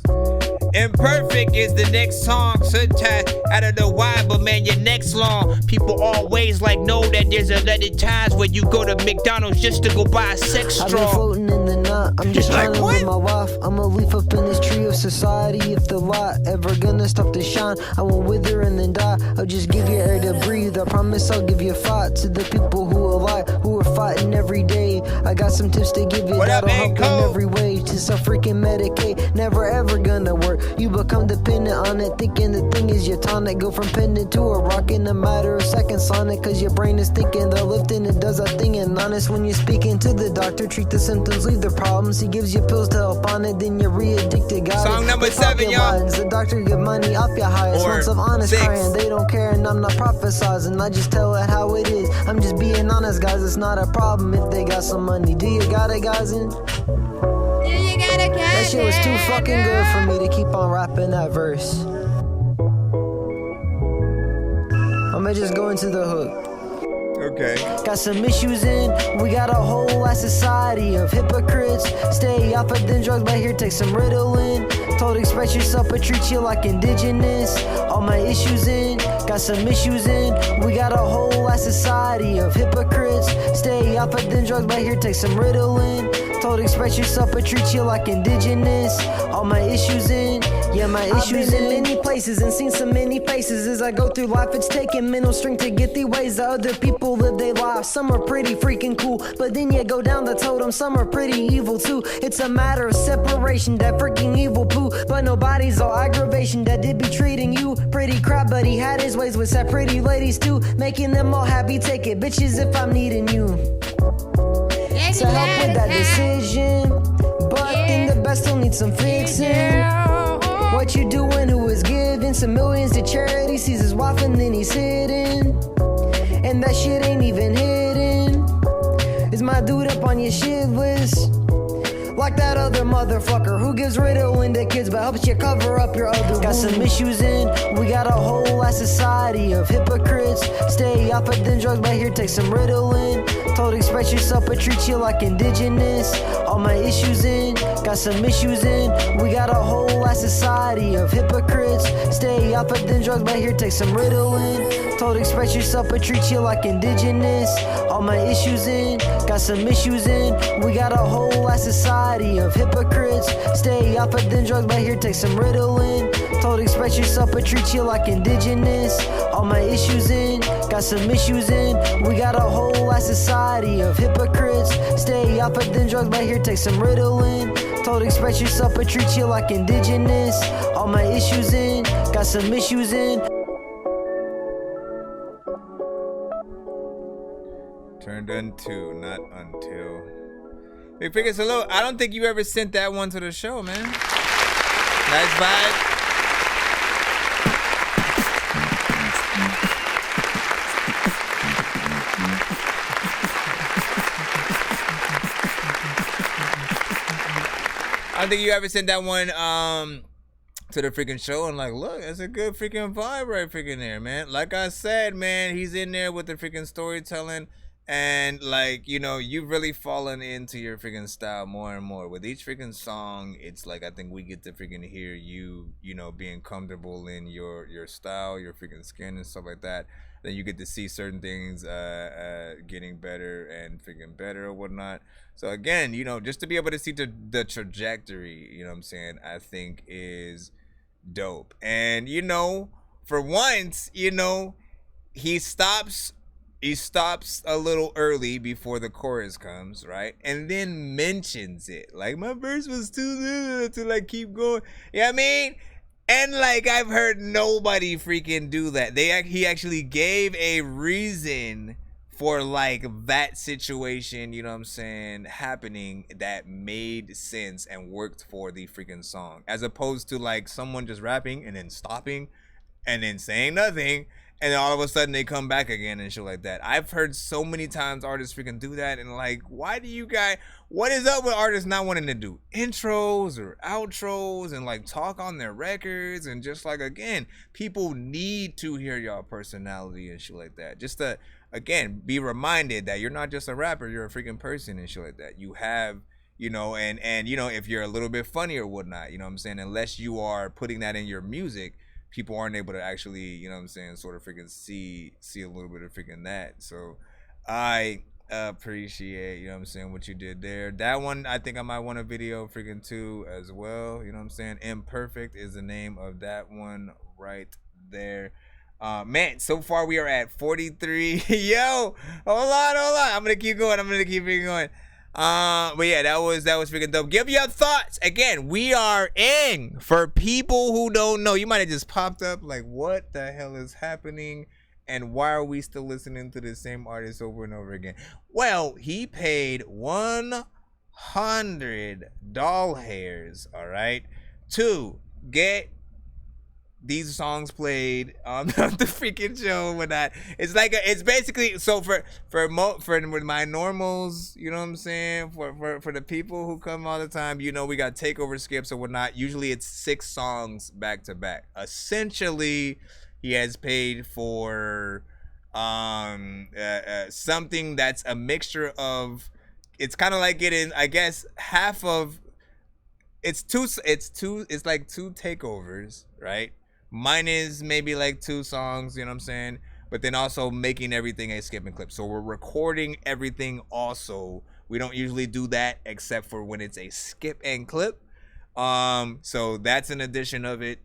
Imperfect is the next song. Sometimes I don't know why, but man, your neck's long. People always know that there's a lot of times where you go to McDonald's just to go buy a sex straw. I've been floating in the knot. I'm just trying to live my life. I'm a leaf up in this tree of society. If the light ever gonna stop to shine, I won't wither and then die. I'll just give you air to breathe. I promise I'll give you a fight. To the people who are alive, who are fighting every day, I got some tips to give you that'll help in every way. To self-freaking medicate, never ever gonna work. You become dependent on it, thinking the thing is your tonic. Go from pendant to a rock in a matter of seconds on it, cause your brain is thinking the lifting, it does that thing. And honest, when you're speaking to the doctor, treat the symptoms, leave the problems. He gives you pills to help on it, then you're re-addicted. Got song number 7, y'all. The doctor give money off your highest. Months of honest 6. crying, they don't care, and I'm not prophesizing. I just tell it how it is. I'm just being honest, guys. It's not a problem if they got some money. Do you got it, guys? That shit was too fucking good for me to keep on rapping that verse. I'ma just go into the hook. Okay. Got some issues we got a whole ass society of hypocrites. Stay off of them drugs, but here take some Ritalin. Told express yourself, but treat you like indigenous. All my issues got some issues we got a whole ass society of hypocrites. Stay off of them drugs, but here take some Ritalin. Told express yourself, but treat you like indigenous. All my issues Yeah, my issues in many places and seen so many faces. As I go through life, it's taking mental strength to get the ways that other people live their lives. Some are pretty freaking cool, but then you go down the totem, some are pretty evil too. It's a matter of separation, that freaking evil poo. But nobody's all aggravation, that did be treating you pretty crap. But he had his ways with that pretty ladies too, making them all happy. Take it, bitches, if I'm needing you to help with that decision. But think the best still needs some fixing. What you doing, who is giving some millions to charity, sees his wife and then he's hidden. And that shit ain't even hidden. Is my dude up on your shit list? Like that other motherfucker who gives Ritalin to kids but helps you cover up your other Got some issues in, we got a whole ass society of hypocrites. Stay off of them drugs, but here take some Ritalin. Told express yourself but treat you like indigenous. All my issues in, got some issues in. We got a whole ass society of hypocrites. Stay off of them drugs, but here take some Ritalin. Told express yourself but treat you like indigenous. All my issues in, got some issues in. We got a whole ass society of hypocrites. Stay off of them drugs, but here take some Ritalin. Told express yourself but treat you like indigenous. All my issues in, got some issues in. We got a whole ass society of hypocrites. Stay off of them drugs, but here take some Ritalin. Told express yourself but treat you like indigenous. All my issues in, got some issues in. Turned into, not until. Big Pick, hello. I don't think you ever sent that one to the show, man. Nice vibe. I don't think you ever sent that one to the freaking show and like, look, that's a good freaking vibe right freaking there, man. Like I said, man, he's in there with the freaking storytelling. And like, you know, you've really fallen into your freaking style more and more. With each freaking song, it's like I think we get to freaking hear you, you know, being comfortable in your style, your freaking skin and stuff like that. Then you get to see certain things getting better and freaking better or whatnot. So again, you know, just to be able to see the trajectory, you know what I'm saying, I think is dope. And, you know, for once, you know, he stops a little early before the chorus comes, right? And then mentions it. Like, my verse was too little to, like, keep going. You know what I mean? And, like, I've heard nobody freaking do that. He actually gave a reason for, like, that situation, you know what I'm saying, happening that made sense and worked for the freaking song. As opposed to, like, someone just rapping and then stopping and then saying nothing. And then all of a sudden they come back again and shit like that. I've heard so many times artists freaking do that. And like, why do you guys, what is up with artists not wanting to do intros or outros and like talk on their records? And just like, again, people need to hear y'all personality and shit like that. Just to, again, be reminded that you're not just a rapper, you're a freaking person and shit like that. You have, you know, and you know, if you're a little bit funny or whatnot, you know what I'm saying? Unless you are putting that in your music, people aren't able to actually, you know what I'm saying, sort of freaking see a little bit of freaking that. So I appreciate, you know what I'm saying, what you did there. That one, I think I might want a video freaking too as well. You know what I'm saying? Imperfect is the name of that one right there. Man, so far we are at 43. Yo, hold on. I'm gonna keep going. But yeah, that was freaking dope. Give your thoughts. Again, we are in, for people who don't know, you might have just popped up like, what the hell is happening? And why are we still listening to the same artist over and over again? Well, he paid 100 doll hairs, all right, to get these songs played on the freaking show and whatnot. It's like it's basically, so for my normals, you know what I'm saying, for the people who come all the time, you know, we got takeover skips or whatnot. Usually it's 6 songs back to back. Essentially, he has paid for something that's a mixture of, it's kind of like getting, I guess, half of, it's like 2 takeovers, right? Mine is maybe like 2 songs, you know what I'm saying? But then also making everything a skip and clip. So we're recording everything also. We don't usually do that except for when it's a skip and clip. So that's an addition of it.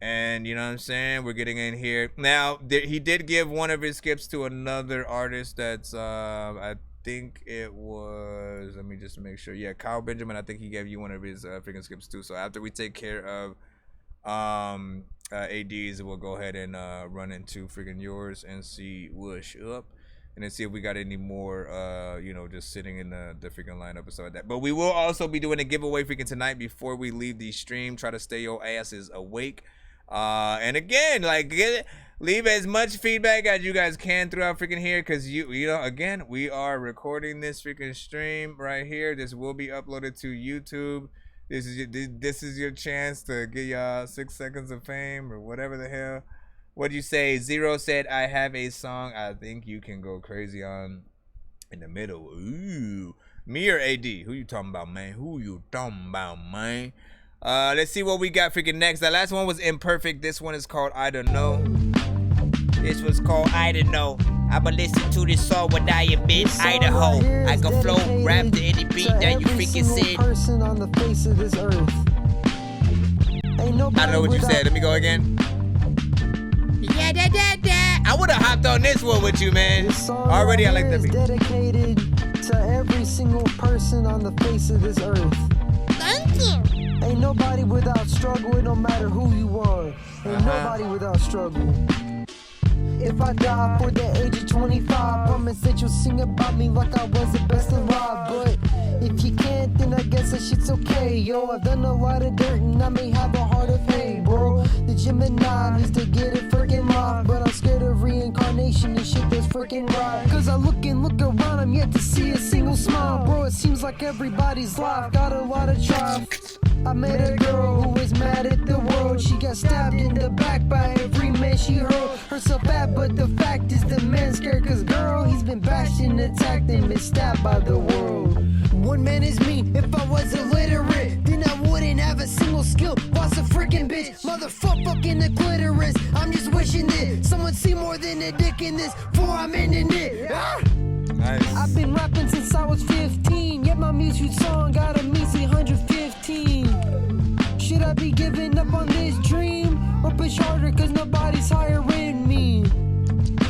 And you know what I'm saying? We're getting in here. Now, he did give one of his skips to another artist that's, I think it was, let me just make sure. Yeah, Kyle Benjamin, I think he gave you one of his freaking skips too. So after we take care of ADs, we'll go ahead and run into freaking yours and see what's up. And then see if we got any more, you know, just sitting in the freaking lineup and stuff like that. But we will also be doing a giveaway freaking tonight before we leave the stream. Try to stay your asses awake. And again, like, leave as much feedback as you guys can throughout freaking here, because you know, again, we are recording this freaking stream right here. This will be uploaded to YouTube. This is your chance to get y'all 6 seconds of fame or whatever the hell. What'd you say? Zero said, I have a song I think you can go crazy on in the middle. Ooh. Me or AD? Who you talking about, man? Who you talking about, man? Let's see what we got freaking next. That last one was Imperfect. This one is called I Don't Know. This was called I Don't Know. I'ma listen to this song when I am in Idaho. I can flow, rap to any beat that you freaking said. Person on the face of this earth. Ain't nobody I don't know what you said. Let me go again. Yeah, I would have hopped on this one with you, man. Already, I like that beat. Dedicated to every single person on the face of this earth. Thank you. Ain't nobody without struggle, no matter who you are. Ain't nobody without struggle. If I die for the age of 25, promise that you'll sing about me like I was the best alive. But if you can't, then I guess that shit's okay. Yo, I've done a lot of dirt and I may have a heart of hay, bro. The Gemini needs to get it freaking live, but I'm scared of reincarnation and shit that's freaking right. Cause I look around, I'm yet to see a single smile, bro. It seems like everybody's life got a lot of drive. I met a girl who was mad at the world. She got stabbed in the back by every man she hurled. Herself bad, but the fact is the man's scared. Cause girl, he's been bashed and attacked and been stabbed by the world. One man is me. If I was illiterate, then I wouldn't have a single skill. What's a freaking bitch? Motherfucking the clitoris. I'm just wishing that someone see more than a dick in this before I'm ending it. Nice. I've been rapping since I was 15. Yet my music song got a measly 115. Should I be giving up on this dream? Or push harder cause nobody's hiring me?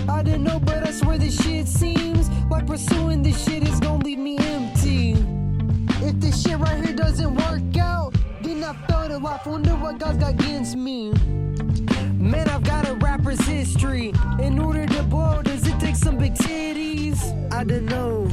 I don't know, but I swear this shit seems like pursuing this shit is gonna leave me empty. If this shit right here doesn't work out, then I felt a life. Wonder what God's got against me. Man, I've got a rapper's history. In order to blow, does it take some big titties? I don't know.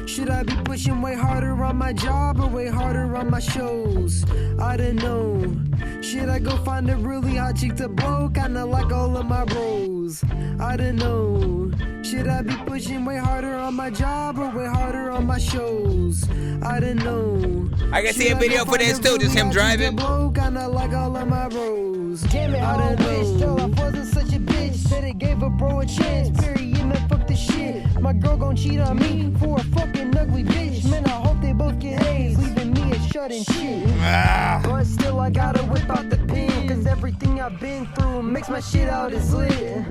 Should I be pushing way harder on my job or way harder on my shows? I don't know. Should I go find a really hot chick to blow, kinda like all of my bros? I don't know. Should I be pushing way harder on my job or way harder on my shows? I don't know. I can see a video for this too, just him driving. Kinda like all of my bros. Damn it, I don't wish though I wasn't such a bitch. Said it gave a bro a chance. Period, man, fuck the shit. My girl gon' cheat on me for a fucking ugly bitch. Man, I hope they both get A's, leaving me a shut and shit. But still, I gotta whip out the pen, cause everything I've been through makes my shit out as lit.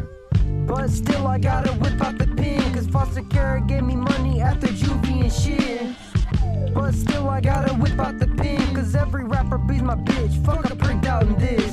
But still, I gotta whip out the pen, cause foster care gave me money after juvie and shit. But still, I gotta whip out the pen, cause every rapper beats my bitch. Fuck, I pricked out in this.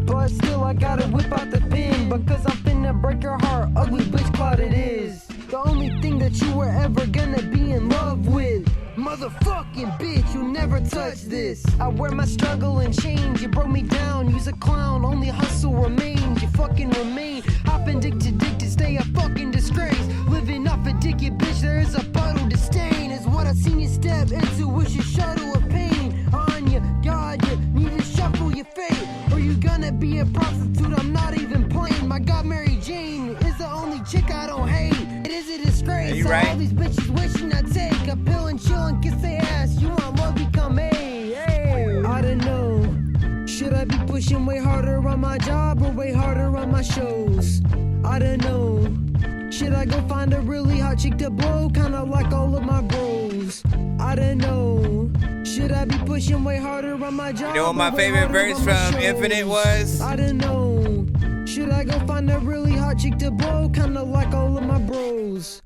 But still, I gotta whip out the pen, because I'm finna break your heart. Ugly bitch cloud it is. The only thing that you were ever gonna be in love with. Motherfucking bitch, you never touch this. I wear my struggle and change. You broke me down, use a clown. Only hustle remains, you fucking remain. Hopping dick to stay a fucking disgrace. Living off a dick, you bitch, there is a puddle to stain. Is what I seen you step into, wish you shuttle of pain. On you, God, you need to shuffle your fate. Or you gonna be a prostitute, I'm not even playing. My God, Mary Jane is the only chick I don't hate. It is a disgrace. Are you right? All these bitches wishing I'd take a pill and chill and kiss their ass. You want love, become hey. I don't know. Should I be pushing way harder on my job or way harder on my shows? I don't know. Should I go find a really hot chick to blow, kinda like all of my bros? I don't know. Should I be pushing way harder on my job? You know what my favorite verse from Infinite was? I don't know. Should I go find a really hot chick to blow, kinda like all of my bros?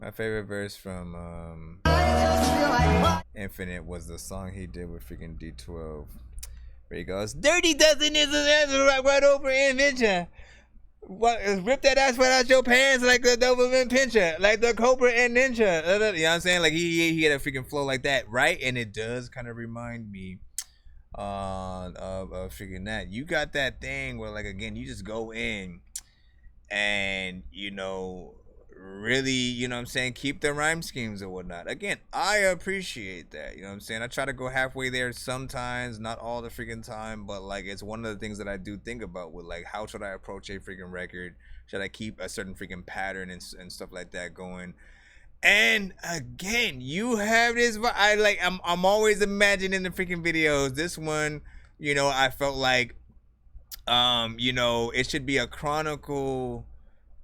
My favorite verse from Infinite was the song he did with freaking D12. Where he goes, Dirty Dozen is an answer right over in Ninja. What, rip that ass right out your pants like the Doberman Pinscher, like the Cobra and Ninja. You know what I'm saying? Like he had a freaking flow like that, right? And it does kind of remind me of freaking that. You got that thing where, like, again, you just go in and, you know, really, you know what I'm saying, keep the rhyme schemes and whatnot. Again, I appreciate that, you know what I'm saying. I try to go halfway there sometimes, not all the freaking time, but like it's one of the things that I do think about with like how should I approach a freaking record. Should I keep a certain freaking pattern and stuff like that going? And again, you have this, I'm always imagining the freaking videos. This one, you know, I felt like you know, it should be a chronicle.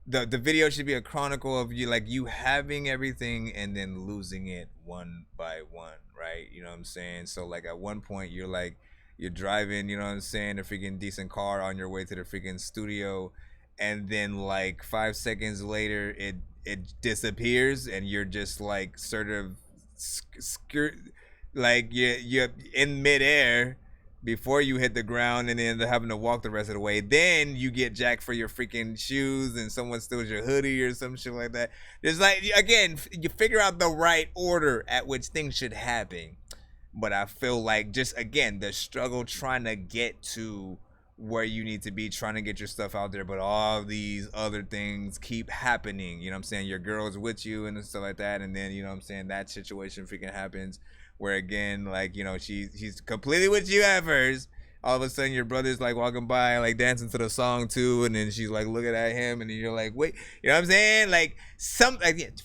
The video should be a chronicle of you having everything and then losing it one by one, right? You know what I'm saying? So like at one point you're driving, you know what I'm saying, a freaking decent car on your way to the freaking studio, and then like 5 seconds later it disappears and you're just like sort of like you're in midair before you hit the ground and then having to walk the rest of the way. Then you get jacked for your freaking shoes and someone steals your hoodie or some shit like that. There's like, again, you figure out the right order at which things should happen. But I feel like just, again, the struggle trying to get to where you need to be, trying to get your stuff out there, but all these other things keep happening. You know what I'm saying? Your girl's with you and stuff like that. And then, you know what I'm saying, that situation freaking happens. Where again, like, you know, he's completely with you at first. All of a sudden, your brother's like walking by, like dancing to the song too, and then she's like looking at him, and then you're like, wait, you know what I'm saying? Like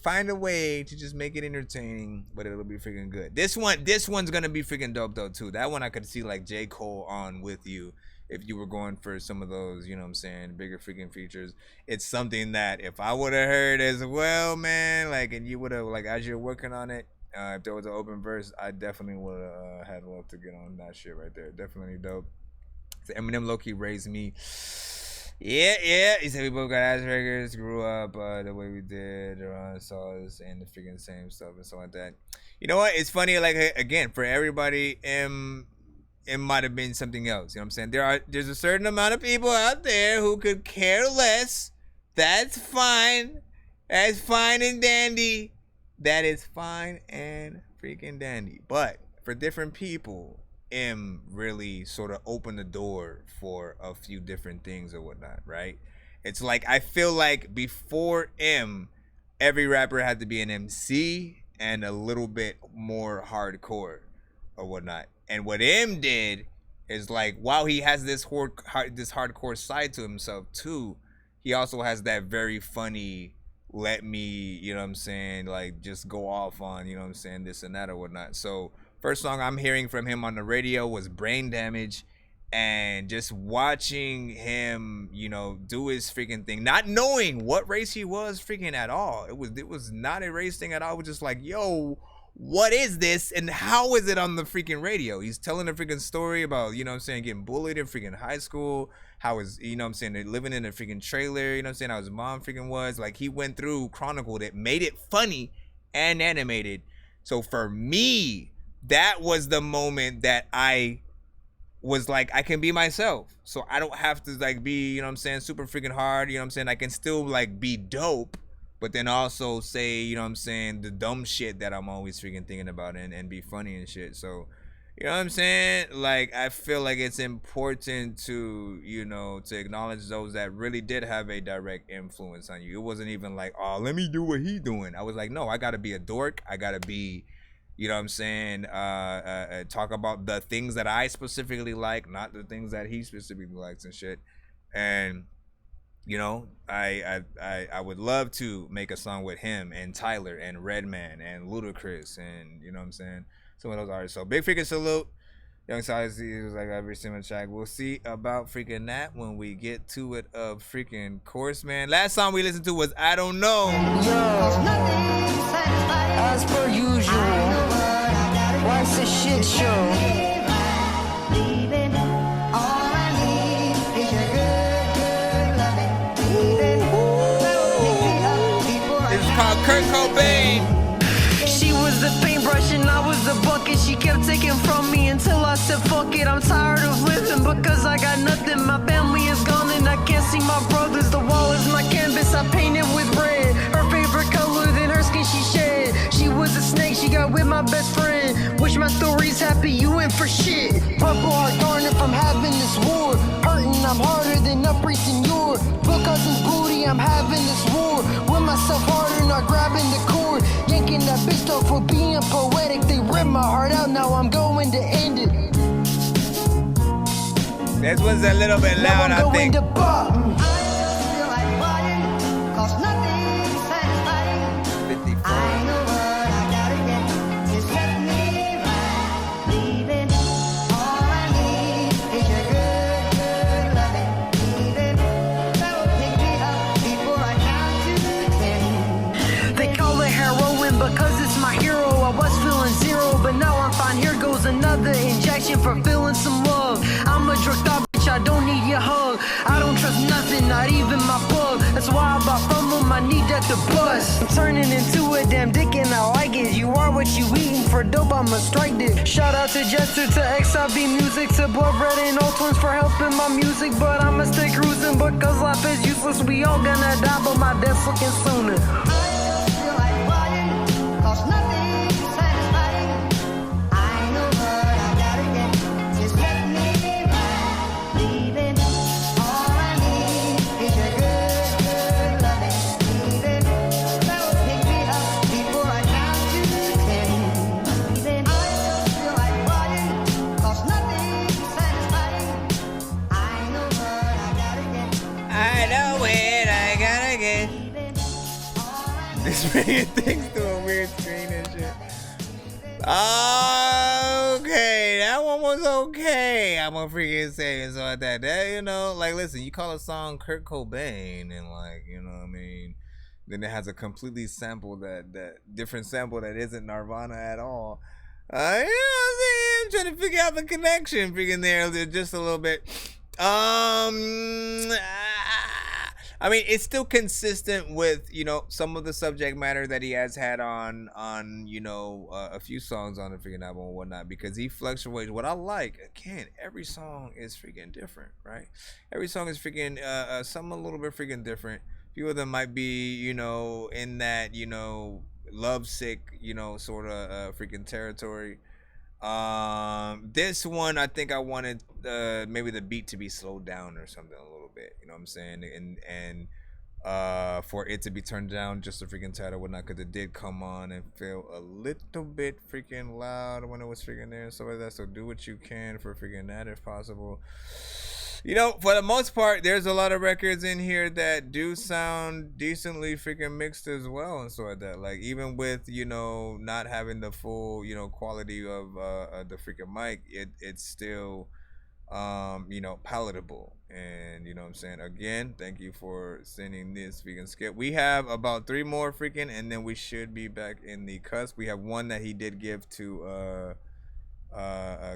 find a way to just make it entertaining, but it'll be freaking good. This one's gonna be freaking dope though too. That one I could see like J. Cole on with you if you were going for some of those, you know what I'm saying, bigger freaking features. It's something that if I would have heard as well, man, like, and you would have like as you're working on it. If there was an open verse, I definitely would have had love to get on that shit right there. Definitely dope. So Eminem low-key raised me. Yeah. He said we both got Asperger's, grew up the way we did, around saw us, and the freaking same stuff and stuff like that. You know what? It's funny, like, again, for everybody, it might have been something else. You know what I'm saying? There's a certain amount of people out there who could care less. That's fine. That's fine and dandy. That is fine and freaking dandy. But for different people, M really sort of opened the door for a few different things or whatnot, right? It's like, I feel like before M, every rapper had to be an MC and a little bit more hardcore or whatnot. And what M did is like, while he has this hardcore side to himself too, he also has that very funny, let me, you know what I'm saying, like just go off on, you know what I'm saying, this and that or whatnot. So first song I'm hearing from him on the radio was Brain Damage, and just watching him, you know, do his freaking thing, not knowing what race he was freaking at all. It was not a race thing at all. It was just like, yo, what is this and how is it on the freaking radio? He's telling a freaking story about, you know what I'm saying, getting bullied in freaking high school, how his, you know what I'm saying, living in a freaking trailer, you know what I'm saying, how his mom freaking was. Like, he went through, chronicled it, made it funny and animated. So for me, that was the moment that I was like, I can be myself. So I don't have to like be, you know what I'm saying, super freaking hard, you know what I'm saying. I can still like be dope, but then also say, you know what I'm saying, the dumb shit that I'm always freaking thinking about and be funny and shit. So, you know what I'm saying? Like, I feel like it's important to, you know, to acknowledge those that really did have a direct influence on you. It wasn't even like, oh, let me do what he doing. I was like, no, I got to be a dork. I got to be, you know what I'm saying, talk about the things that I specifically like, not the things that he specifically likes and shit. And, you know, I would love to make a song with him and Tyler and Redman and Ludacris and, you know what I'm saying, some of those artists. So big freaking salute. Young Size was like every single track. We'll see about freaking that when we get to it. Of freaking course, man. Last song we listened to was I Don't Know. As per usual, what's a shit show? It's called Kurt Cobain. She was the paintbrush and I was the bucket. She kept taking from me until I said fuck it. I'm tired of living because I got nothing. My family is gone and I can't see my brothers. The wall is my canvas, I painted with red. Her favorite color, then her skin she shed. She was a snake, she got with my best friend. Wish my story's happy, you in for shit. Purple heart garnet from having this war. Hurting, I'm harder than a priest in your book cousin's booty, I'm having this war. With myself harder, not grabbing the cord. Yanking that bitch though for being poetic. They ripped my heart out, now I'm going to end it. This one's a little bit loud, I think. To pop. 54. Because it's my hero, I was feeling zero, but now I'm fine. Here goes another injection for feeling some love. I'm a drugged out bitch, I don't need your hug. I don't trust nothing, not even my plug. That's why I bought from him, I need that to bust. I'm turning into a damn dick and I like it. You are what you eating, for dope I'ma strike it. Shout out to Jester, to XIB Music, to Blood Red and all twins for helping my music. But I'ma stay cruising because life is useless. We all gonna die, but my death's looking sooner. Bringing things to a weird screen and shit. Okay, that one was okay. I'm gonna freaking say and so like that. That, you know, like, listen, you call a song Kurt Cobain and, like, you know what I mean, then it has a completely sample that different sample that isn't Nirvana at all. You know what I'm saying? I'm trying to figure out the connection freaking there just a little bit. I mean, it's still consistent with, you know, some of the subject matter that he has had on you know, a few songs on the freaking album and whatnot, because he fluctuates. What I like, again, every song is freaking different, right? Every song is freaking, some a little bit freaking different. A few of them might be, you know, in that, you know, lovesick, you know, sort of freaking territory. This one, I think I wanted maybe the beat to be slowed down or something a little bit, you know what I'm saying, and for it to be turned down just a freaking title, whatnot, because it did come on and feel a little bit freaking loud when it was freaking there and stuff like that. So do what you can for freaking that if possible. You know, for the most part, there's a lot of records in here that do sound decently freaking mixed as well and stuff like that. Like, even with, you know, not having the full, you know, quality of the freaking mic, it's still, you know, palatable. And, you know what I'm saying? Again, thank you for sending this freaking skip. We have about 3 more freaking, and then we should be back in the cusp. We have one that he did give to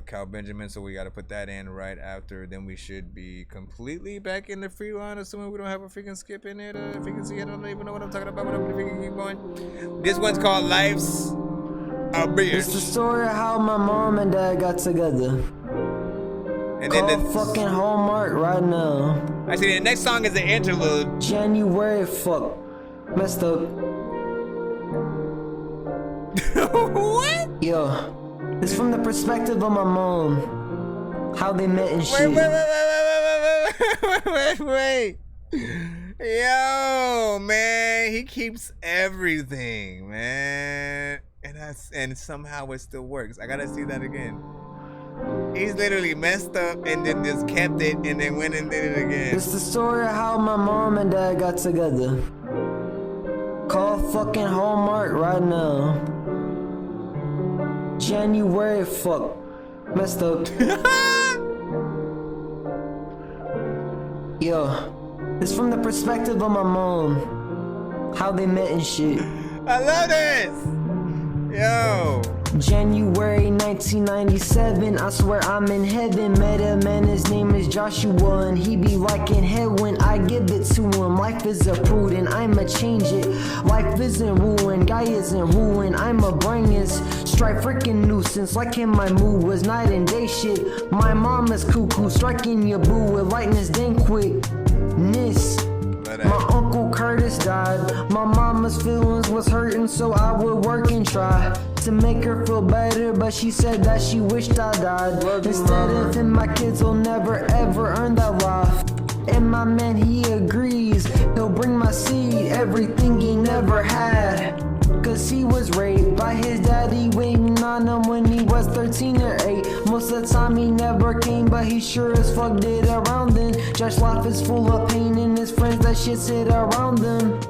Cal Benjamin, so we got to put that in right after. Then we should be completely back in the free line, assuming we don't have a freaking skip in it. If you can see, I don't even know what I'm talking about, but I'm gonna freaking keep going. This one's called Life's a Beer. It's the story of how my mom and dad got together. And then the fucking Hallmark right now. Actually, the next song is an interlude. January, fuck, messed up. What? Yo. It's from the perspective of my mom, how they met and shit. Wait. Yo, man, he keeps everything, man, and somehow it still works. I gotta see that again. He's literally messed up and then just kept it and then went and did it again. It's the story of how my mom and dad got together. Call fucking Hallmark right now. January, fuck, messed up. Yo, it's from the perspective of my mom, how they met and shit. I love this. Yo. January 1997, I swear I'm in heaven. Met a man, his name is Joshua, and he be like in head when I give it to him. Life is a prudent, I'ma change it. Life isn't ruined, guy isn't ruined, I'ma bring it. Strike freaking nuisance, like in my mood was night and day shit. My mom is cuckoo, striking your boo with lightness then quickness. My Uncle Curtis died. My mama's feelings was hurting, so I would work and try to make her feel better, but she said that she wished I died. Instead of him, my kids will never ever earn that life. And my man, he agrees, he'll bring my seed, everything he never had. Cause he was raped by his daddy, waiting on him when he was 13 or 8. Most of the time he never came, but he sure as fuck did around then. Josh life is full of pain and his friends that shit sit around them.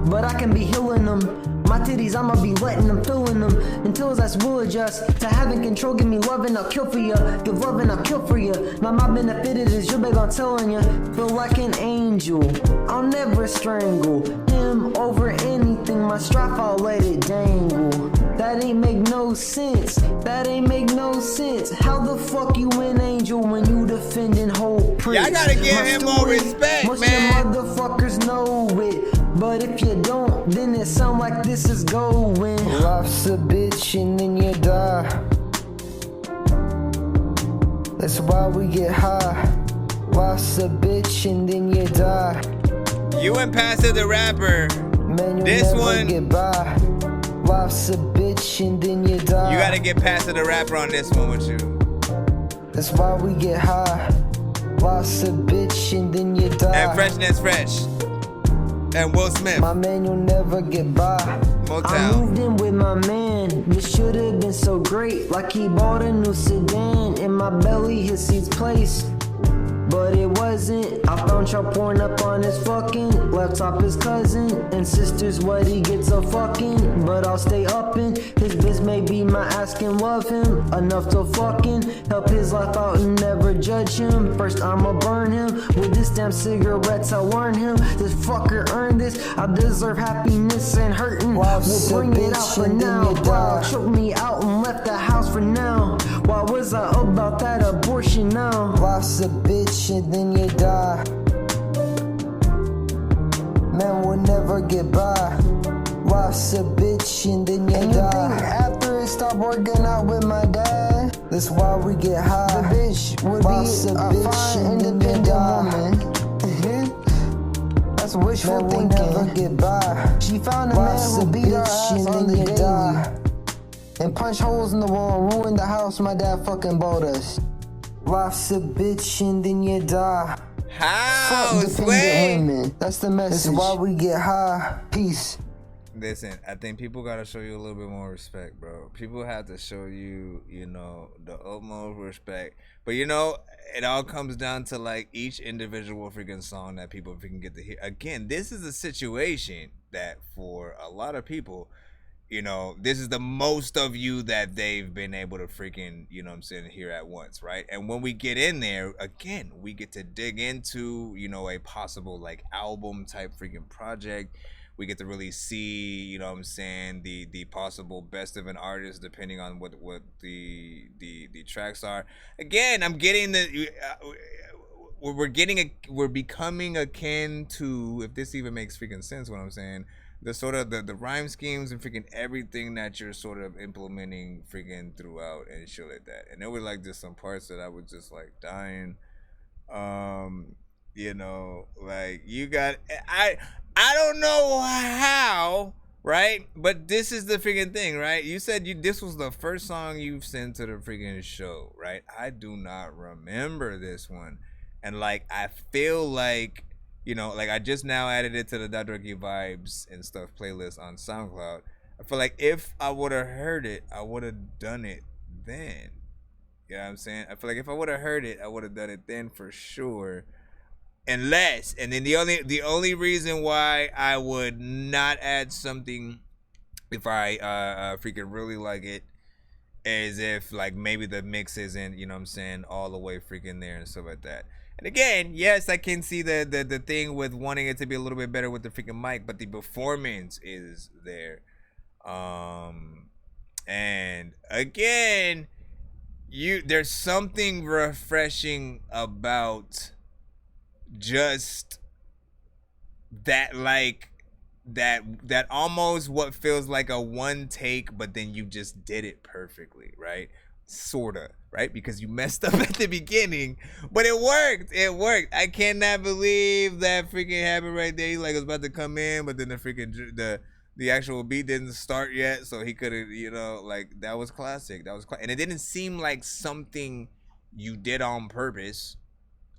But I can be healing them. My titties, I'ma be letting them, filling them until his ass will adjust to having control. Give me love and I'll kill for ya. Give love and I'll kill for ya. Now my benefited is your babe, I'm telling ya. Feel like an angel. I'll never strangle him over anything. My strife, I'll let it dangle. That ain't make no sense. That ain't make no sense. How the fuck you an angel when you defending whole prince? Y'all gotta give him more respect, most man. Most motherfuckers know it. But if you don't, then it sound like this is going. Life's a bitch and then you die. That's why we get high. Life's a bitch and then you die. You and Pastor the Rapper. Man, this one get by. Life's a bitch and then you die. You gotta get Pastor the Rapper on this one with you. That's why we get high. Life's a bitch and then you die. And Freshness Fresh. And Will Smith. My man, you'll never get by. Motown. I moved in with my man. This should have been so great. Like he bought a new sedan. In my belly, his seat's placed. But it wasn't. I found y'all pouring up on his fucking laptop, his cousin and sisters. What he gets a fucking, but I'll stay up in his biz. Maybe my asking love him enough to fucking help his life out and never judge him. First I'ma burn him with this damn cigarettes. I warn him this fucker earned this. I deserve happiness and hurting. We'll bring it out for now. Wow, choked me out and left the house for now. Why was I about that abortion now? Life's a bitch and then you die. Man will never get by. Life's a bitch and then you die. After it stopped working out with my dad, that's why we get high. The bitch would Life's be a fine, independent woman. That's wishful thinking. Never get by. She found a Life's man who beat her ass on the daily and punch holes in the wall, ruin the house my dad fucking bought us. Life's a bitch and then you die. How? Fuck dependent women. That's the message. That's why we get high. Peace. Listen, I think people gotta show you a little bit more respect, bro. People have to show you, you know, the utmost respect. But you know, it all comes down to like each individual freaking song that people freaking get to hear. Again, this is a situation that for a lot of people, you know, this is the most of you that they've been able to freaking, you know what I'm saying, hear at once, right? And when we get in there, again, we get to dig into, you know, a possible like album type freaking project. We get to really see, you know what I'm saying, the possible best of an artist depending on what the tracks are. Again, I'm getting the we're becoming akin to, if this even makes freaking sense what I'm saying, the sort of the rhyme schemes and freaking everything that you're sort of implementing freaking throughout and shit like that. And there were like just some parts that I was just like dying. You know, like you got I don't know how, right? But this is the freaking thing, right? You said this was the first song you've sent to the freaking show, right? I do not remember this one. And like I feel like, you know, like I just now added it to the Dorky Vibes and Stuff playlist on SoundCloud. I feel like if I would have heard it, I would have done it then. You know what I'm saying? I feel like if I would have heard it, I would have done it then for sure. Unless, and then the only reason why I would not add something if I freaking really like it is if like maybe the mix isn't, you know what I'm saying, all the way freaking there and stuff like that. And again, yes, I can see the thing with wanting it to be a little bit better with the freaking mic, but the performance is there. And again, there's something refreshing about just that, like that almost what feels like a one take, but then you just did it perfectly, right? Sorta, right? Because you messed up at the beginning, but it worked. It worked. I cannot believe that freaking happened right there. He like was about to come in, but then the freaking the actual beat didn't start yet, so he could have, you know, like that was classic. That was and it didn't seem like something you did on purpose.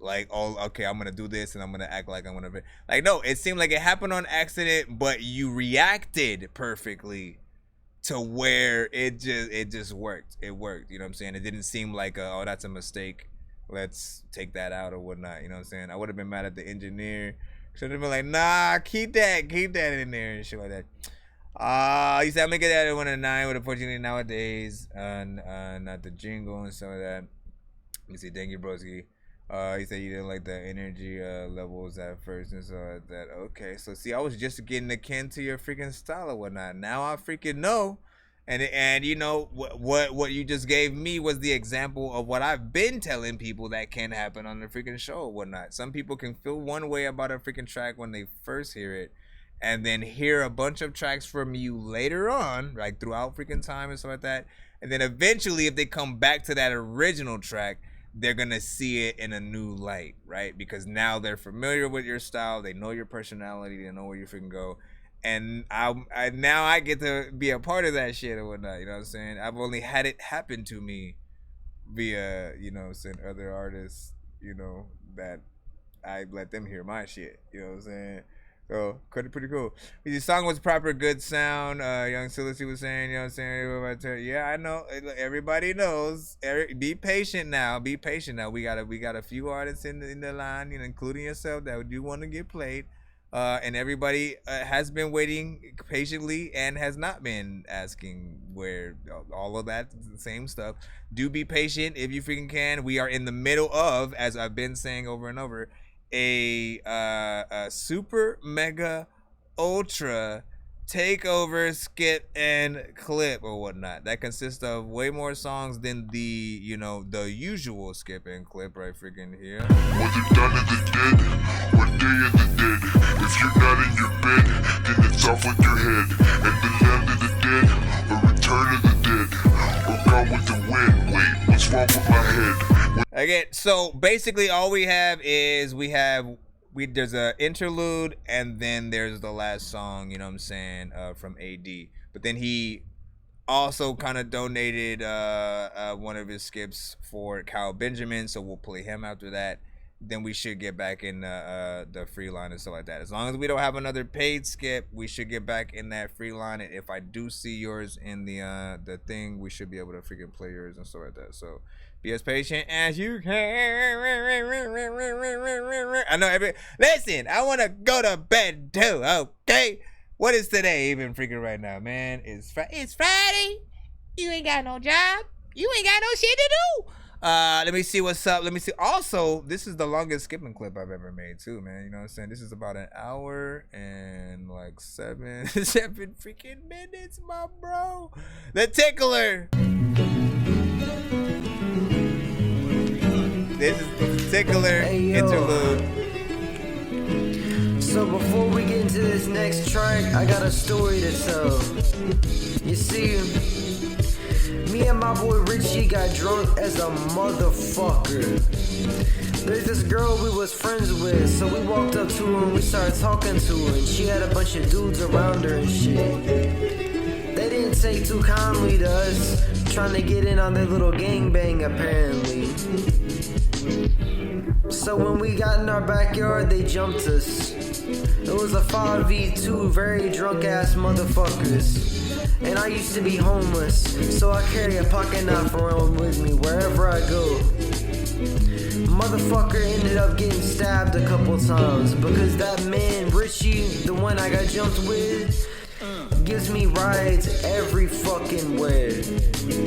Like, oh, okay, I'm gonna do this and I'm gonna act like I'm gonna be like, no, it seemed like it happened on accident, but you reacted perfectly to where it just worked. It worked, you know what I'm saying? It didn't seem like oh, that's a mistake, let's take that out or whatnot, you know what I'm saying? I would have been mad at the engineer. Should have been like, nah, keep that in there and shit like that. He said I'm gonna get that at 1 and 9, but unfortunately nowadays, not the jingle and some of that. Let me see, thank you, broski. He said you didn't like the energy levels at first and so that. Okay, so see, I was just getting akin to your freaking style or whatnot. Now I freaking know, and you know what you just gave me was the example of what I've been telling people that can happen on the freaking show or whatnot. Some people can feel one way about a freaking track when they first hear it, and then hear a bunch of tracks from you later on, like throughout freaking time and stuff like that, and then eventually if they come back to that original track, they're gonna see it in a new light, right? Because now they're familiar with your style, they know your personality, they know where you freaking go, and now I get to be a part of that shit or whatnot. You know what I'm saying? I've only had it happen to me via, you know, saying other artists, you know, that I let them hear my shit. You know what I'm saying? So pretty cool. The song was proper good sound. Young Silasy was saying, you know what I'm saying? Yeah, I know. Everybody knows. Be patient now. Be patient now. We got a few artists in the line, you know, including yourself, that do want to get played. And everybody has been waiting patiently and has not been asking where all of that same stuff. Do be patient if you freaking can. We are in the middle of, as I've been saying over and over, a super mega ultra takeover skit and clip or whatnot that consists of way more songs than the, you know, the usual skip and clip right freaking here. Whether done in the dead or day of the dead, if you're not in your bed, then it's off with your head. And the land of the dead or return of the dead or gone with the wind. Wait, what's wrong with my head? Again, so basically all we have is there's a interlude and then there's the last song, you know what I'm saying, from AD. But then he also kind of donated one of his skips for Kyle Benjamin, so we'll play him after that. Then we should get back in the free line and stuff like that. As long as we don't have another paid skip, we should get back in that free line. And if I do see yours in the thing, we should be able to freaking play yours and stuff like that. So be as patient as you can. I know listen, I want to go to bed too, okay? What is today even freaking right now, man? It's Friday. You ain't got no job. You ain't got no shit to do. Let me see what's up. Let me see. Also, this is the longest skipping clip I've ever made too, man. You know what I'm saying? This is about an hour and like seven freaking minutes, my bro. The Tickler. This is the Tickler interlude. So before we get into this next track, I got a story to tell. You see, me and my boy Richie got drunk as a motherfucker. There's this girl we was friends with, so we walked up to her and we started talking to her, and she had a bunch of dudes around her and shit. They didn't take too kindly to us trying to get in on their little gangbang apparently. So when we got in our backyard, they jumped us. It was a 5v2, very drunk ass motherfuckers. And I used to be homeless, so I carry a pocket knife around with me wherever I go. Motherfucker ended up getting stabbed a couple times because that man, Richie, the one I got jumped with, gives me rides every fucking where.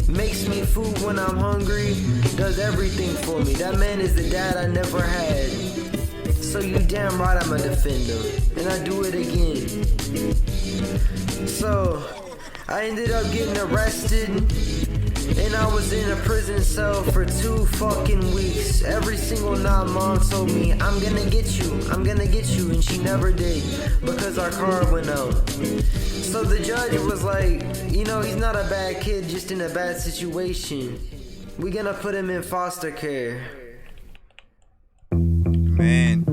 Makes me food when I'm hungry, does everything for me. That man is the dad I never had. So you damn right I'ma defend him. And I do it again. So I ended up getting arrested, and I was in a prison cell for 2 fucking weeks. Every single night mom told me, I'm gonna get you, and she never did, because our car went out. So the judge was like, you know, he's not a bad kid, just in a bad situation. We gonna put him in foster care. Man.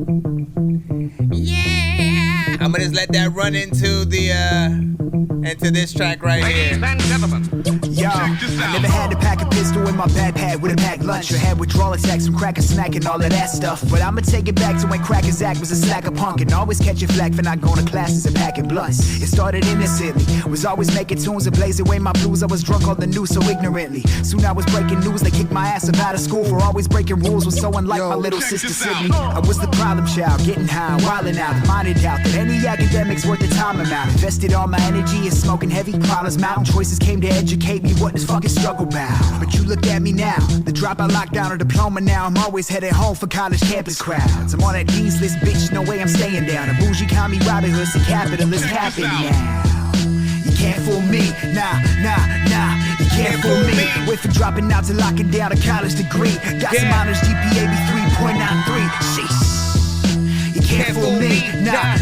Yeah. I'm gonna just let that run into this track right here. Yo, I never had to pack a pistol in my backpack with a packed lunch, or had withdrawal attacks from crack and smack and all of that stuff. But I'ma take it back to when crackers act was a slacker punk, and always catching flack for not going to classes and packing blunts. It started innocently, was always making tunes and blazing away my blues. I was drunk on the news so ignorantly. Soon I was breaking news, they kicked my ass up out of school for always breaking rules. Was so unlike my little sister Sydney. I was the problem child, getting high, wilding out, minded out that any academic's worth the time amount. Invested all my energy in smoking heavy, problems mountain. Choices came to educate me what this fucking struggle about. But you look at me now, the dropout lockdown or diploma now. I'm always headed home for college campus crowds. I'm on that D's list, bitch, no way I'm staying down. A bougie commie Robin Hood, see capitalist happen now. You can't fool me, nah, you can't fool me. Wait for dropping out to locking down a college degree. Got some honors, GPA be 3.93. Sheesh. You can't fool me, nah,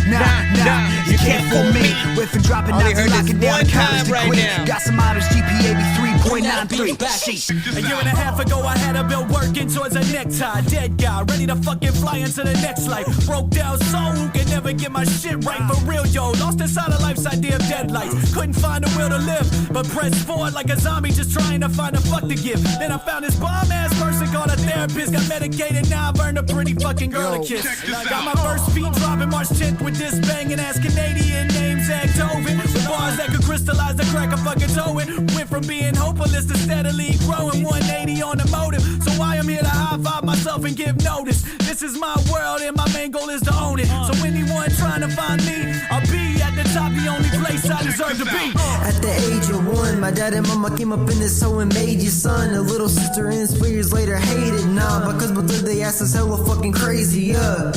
you can't fool me. Wait for dropping out to locking down a college degree. Got some honors, GPA be 3.93. Sheesh. A year and a half ago, I had a bill working towards a necktie. Dead guy, ready to fucking fly into the next life. Broke down soul who can never get my shit right. For real, yo, lost inside of life's idea of deadlights. Couldn't find a will to live, but pressed forward like a zombie, just trying to find a fuck to give. Then I found this bomb ass person called a therapist. Got medicated, now I've earned a pretty fucking girl to kiss. And I got my first feet dropping March 10th with this banging ass Canadian name Zach Tovin. With bars that could crystallize the crack of fucking towing. Went from being hopeless to steadily growing, 180 on the motive. So I am here to high five myself and give notice. This is my world and my main goal is to own it. So anyone trying to find me, I'll be at the top, the only place I deserve to be. At the age of 1, my dad and mama came up in this hoe and made you son. A little sister and 3 years later hated nah, because both of they ass is hella fucking crazy, yeah.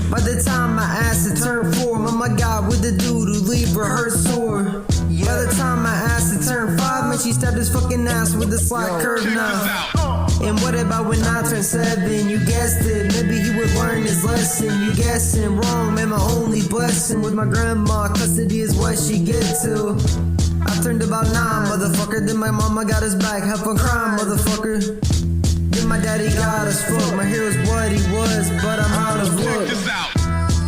By the time my ass had turned 4, mama got with the dude who leave her hurt sore. By the time my ass had turned 5, man, she stabbed his fucking ass with a slight curve now. And what about when I turned 7? You guessed it, maybe he would learn his lesson. You guessing wrong, man, my only blessing with my grandma, custody is what she get to. I turned about 9, motherfucker, then my mama got us back, help on crime, motherfucker. Then my daddy got us fucked, my hero's what he was, but I'm out of luck.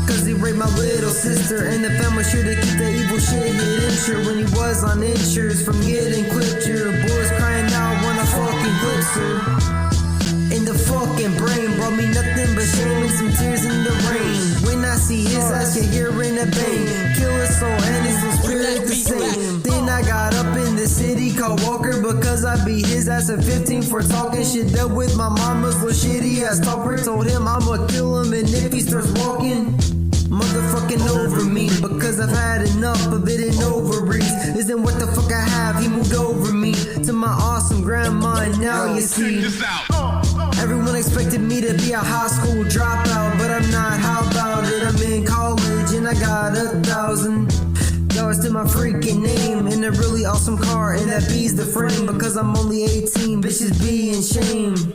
Cause he raped my little sister, and the family sure to keep that evil shit hit insured when he was on insurance from getting clipped. Your boys crying out when I fucking clips her. In the fucking brain, brought me nothing but shame and some tears in the rain. When I see his ass, you hear in the pain. Kill his soul and his little spirit the same. Then I got up in the city called Walker because I beat his ass at 15 for talking shit. Dealt with my mama's little shitty ass talker. Told him I'ma kill him, and if he starts walking, motherfucking over me, because I've had enough of it and ovaries. Isn't what the fuck I have, he moved over me to my awesome grandma, and now you see. Everyone expected me to be a high school dropout, but I'm not, how about it? I'm in college and I got $1,000 to my freaking name, and a really awesome car, and that B's the frame, because I'm only 18, bitches be in shame.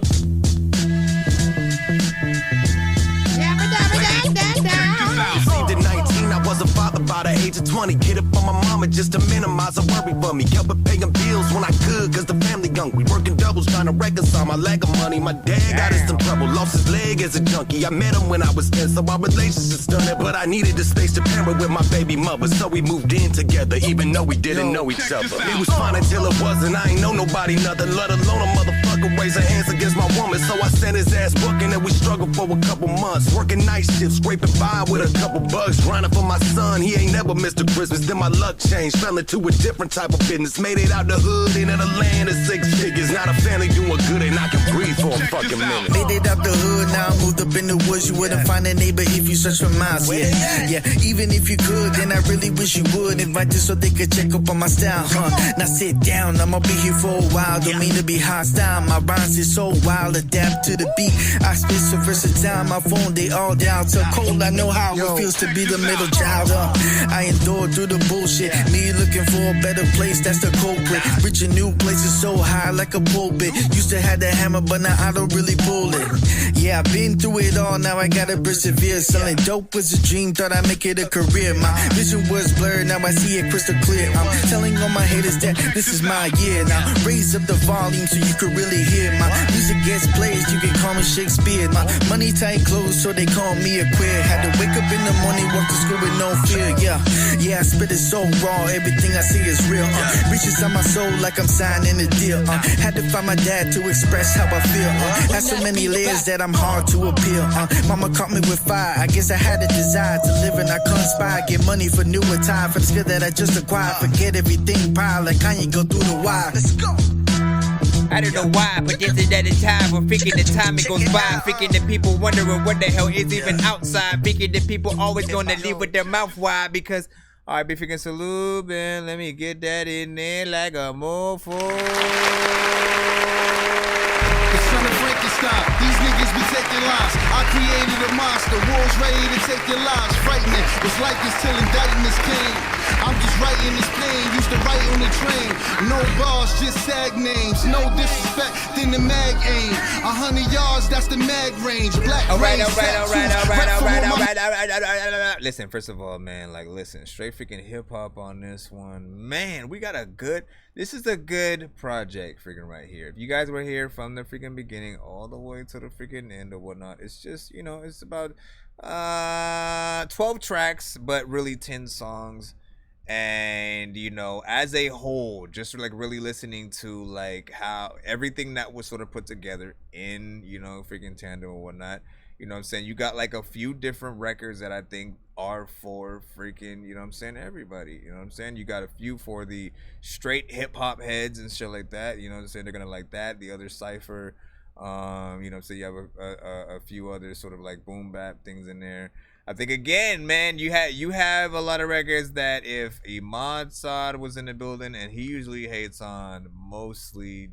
At 19, I was a father by the age of 20. Get up on my mama just to minimize the worry for me. Kept it paying bills when I could, cause the family hungry. Working doubles trying to reconcile my lack of money. My dad got in some trouble, lost his leg as a junkie. I met him when I was 10, so our relationship started. But I needed the space to parent with my baby mother, so we moved in together, even though we didn't know each other. It was fine until it wasn't. I ain't know nobody nothing, let alone a motherfucker raise her hands against my woman. So I sent his ass booking, and we struggled for a couple months. Working night shifts, scraping by with a couple bucks. Grinding for my son, he ain't never missed a Christmas. Then my luck changed, fell into a different type of business. Made it out the hood into the land of 6 figures. Not a family doing good and I can breathe for a fucking minute. Made it out the hood, now I moved up in the woods. You wouldn't find a neighbor if you search for miles. Yeah, even if you could, then I really wish you would invite this so they could check up on my style, Now sit down, I'ma be here for a while. Don't mean to be hostile, my rhymes is so wild. Adapt to the beat, I spit so versatile. My phone, they all down. So cold, I know how it feels to be the middle child. I endure through the bullshit. Me looking for a better place, that's the culprit. Reaching new places so high like a pulpit. Used to have the hammer, but now I don't really pull it. Yeah, I've been through it all, now I gotta persevere. Selling dope was a dream, thought I'd make it a career. My vision was blurred, now I see it crystal clear. I'm telling all my haters that this is my year. Now raise up the volume so you can really hear. My music gets played, you can call me Shakespeare. My money tight clothes, so they call me a queer. Had to wake up in the morning, walk to school with no fear. Yeah, I spit it so raw, everything I see is real. Reaches on my soul like I'm signing a deal. Had to find my dad to express how I feel. Had so many layers that I'm hard to appeal. Mama caught me with fire, I guess I had a desire to live and I conspire. Get money for new attire, for the skill that I just acquired. Forget everything, pile like Kanye, go through the wire. Let's go. I don't know why, but this is at a time where freaking the time it goes by. Freaking the people wondering what the hell is even outside. Freaking the people always gonna leave with their mouth wide because I be freaking salute, man. Let me get that in there like a mofo. Son of Frankenstein, these niggas be taking lives. I created a monster, wolves ready to take your lives. Frightening, was like this till indictments came. I'm just writing this pain, used to write on the train. No bars, just sag names. No disrespect, then the mag aim. 100 yards, that's the mag range. Black all right. Listen, first of all, man, listen, straight freaking hip hop on this one. Man, we got this is a good project freaking right here. If you guys were here from the freaking beginning all the way to the freaking end or whatnot, it's just, it's about 12 tracks, but really 10 songs. And as a whole, just really listening to how everything that was sort of put together in freaking tandem or whatnot, what I'm saying, you got a few different records that I think are for freaking what I'm saying, everybody, what I'm saying, you got a few for the straight hip-hop heads and shit like that, what I'm saying, they're gonna like that. The other cypher, so you have a few other sort of boom bap things in there. I think again, man, you have a lot of records that if Imad Saad was in the building, and he usually hates on mostly,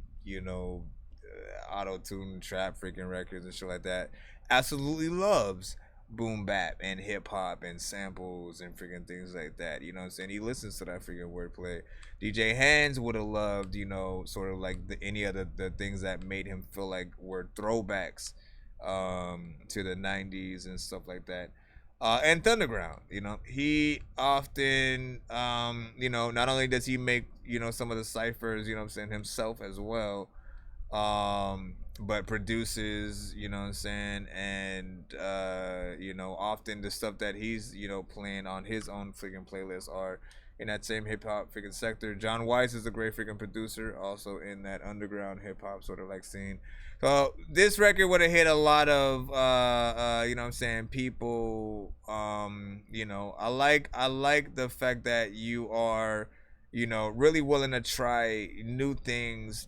auto-tune trap freaking records and shit like that, absolutely loves boom bap and hip hop and samples and freaking things like that. What I'm saying? He listens to that freaking wordplay. DJ Hands would have loved, sort of any of the things that made him feel like were throwbacks to the 90s and stuff like that. And Thunderground, he often, not only does he make, some of the ciphers, what I'm saying, himself as well, but produces, what I'm saying, and, often the stuff that he's, playing on his own freaking playlist are in that same hip hop freaking sector. John Weiss is a great freaking producer, also in that underground hip hop sort of scene. So this record would have hit a lot of, what I'm saying, people. I like the fact that you are, really willing to try new things.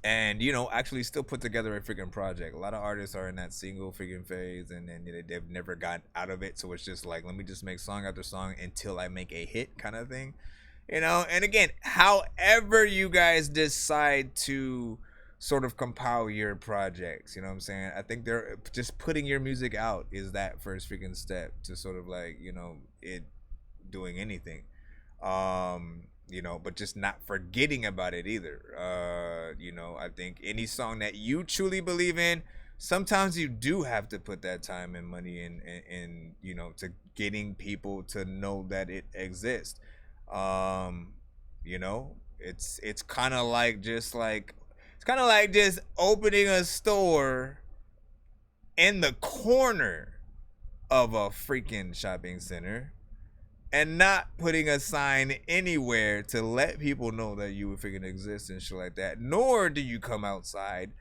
And actually still put together a freaking project. A lot of artists are in that single freaking phase, and then they've never got out of it. So it's just let me just make song after song until I make a hit kind of thing, And again, however you guys decide to sort of compile your projects, what I'm saying, I think they're just putting your music out is that first freaking step to sort of it doing anything. But just not forgetting about it either. I think any song that you truly believe in, sometimes you do have to put that time and money in to getting people to know that it exists. It's kind of like just opening a store in the corner of a freaking shopping center and not putting a sign anywhere to let people know that you freaking exist and shit like that. Nor do you come outside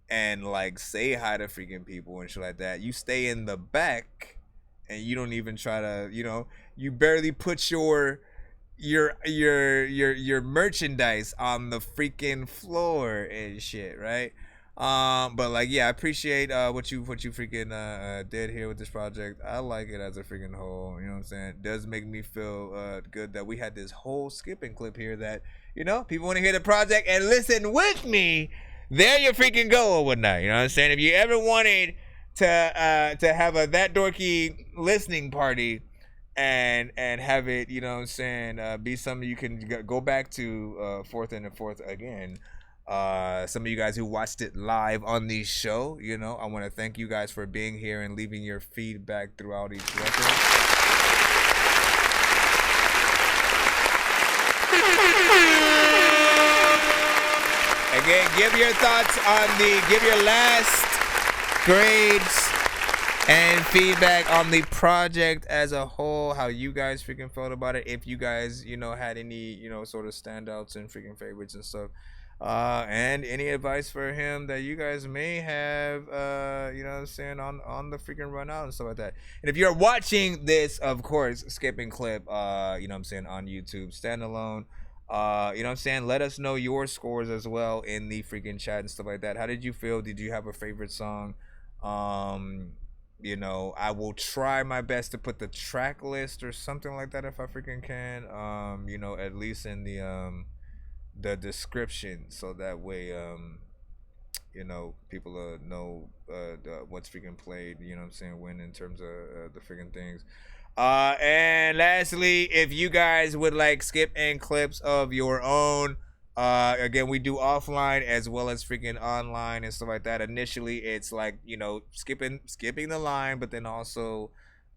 and say hi to freaking people and shit like that. You stay in the back and you don't even try to, you barely put your your merchandise on the freaking floor and shit, right? But like, yeah, I appreciate what you freaking did here with this project. I like it as a freaking whole. You know what I'm saying? It does make me feel good that we had this whole skipping clip here that, you know, people want to hear the project and listen with me. There you freaking go or whatnot. You know what I'm saying? If you ever wanted to have a That Dorky listening party and have it, you know what I'm saying, be something you can go back to fourth and fourth again. Some of you guys who watched it live on the show, you know, I want to thank you guys for being here and leaving your feedback throughout each record. Again, give your thoughts on give your last grades and feedback on the project as a whole, how you guys freaking felt about it, if you guys, you know, had any, you know, sort of standouts and freaking favorites and stuff. And any advice for him that you guys may have, you know what I'm saying, on the freaking run out and stuff like that. And if you're watching this, of course, skipping clip, you know what I'm saying, on YouTube, standalone, you know what I'm saying, let us know your scores as well in the freaking chat and stuff like that. How did you feel? Did you have a favorite song? You know, I will try my best to put the track list or something like that if I freaking can, you know, at least in the description, so that way you know, people know what's freaking played, you know what I'm saying, when, in terms of the freaking things. And lastly, if you guys would like skip and clips of your own, again, we do offline as well as freaking online and stuff like that. Initially it's like, you know, skipping the line, but then also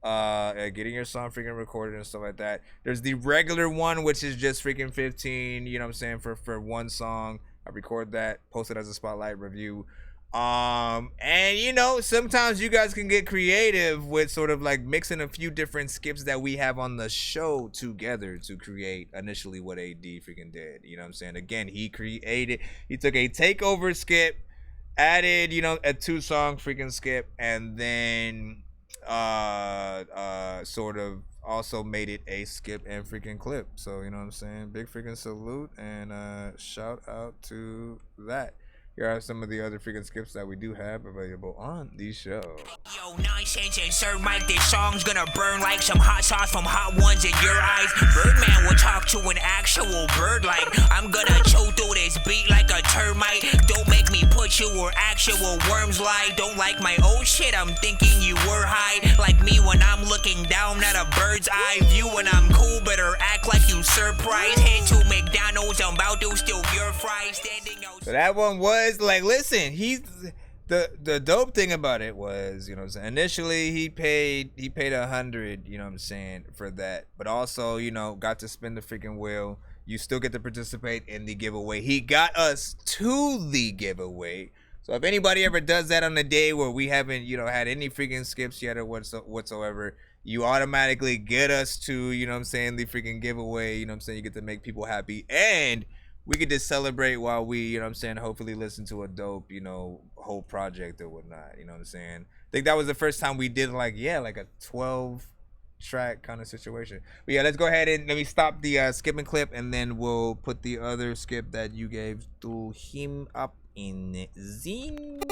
getting your song freaking recorded and stuff like that. There's the regular one, which is just freaking 15, you know what I'm saying, for one song. I record that, post it as a spotlight review. And you know, sometimes you guys can get creative with sort of like mixing a few different skips that we have on the show together to create initially what AD freaking did. You know what I'm saying? Again, he took a takeover skip, added, you know, a 2-song freaking skip, and then sort of also made it a skip and freaking clip. So, you know what I'm saying? Big freaking salute and shout out to that. Here are some of the other freaking skips that we do have available on the show. Yo, nonsense and sir Mike, this song's gonna burn like some hot sauce from Hot Ones in your eyes. Birdman will talk to an actual bird like I'm gonna chew through this beat like a termite. Don't make me put you where actual worms lie. Don't like my old shit, I'm thinking you were high. Like me when I'm looking down at a bird's eye view. When I'm cool, better act like you surprised. Head to McDonald's, I'm about to steal your fries. Standing out. So that one was like, listen, he's the dope thing about it was, you know what I'm saying, initially he paid $100, you know what I'm saying, for that, but also, you know, got to spin the freaking wheel. You still get to participate in the giveaway. He got us to the giveaway. So if anybody ever does that on a day where we haven't, you know, had any freaking skips yet or whatsoever, you automatically get us to, you know what I'm saying, the freaking giveaway. You know what I'm saying, you get to make people happy, and we could just celebrate while we, you know what I'm saying, hopefully listen to a dope, you know, whole project or whatnot, you know what I'm saying. I think that was the first time we did like a 12-track kind of situation. But yeah, let's go ahead and let me stop the skipping clip, and then we'll put the other skip that you gave to him up in Zine.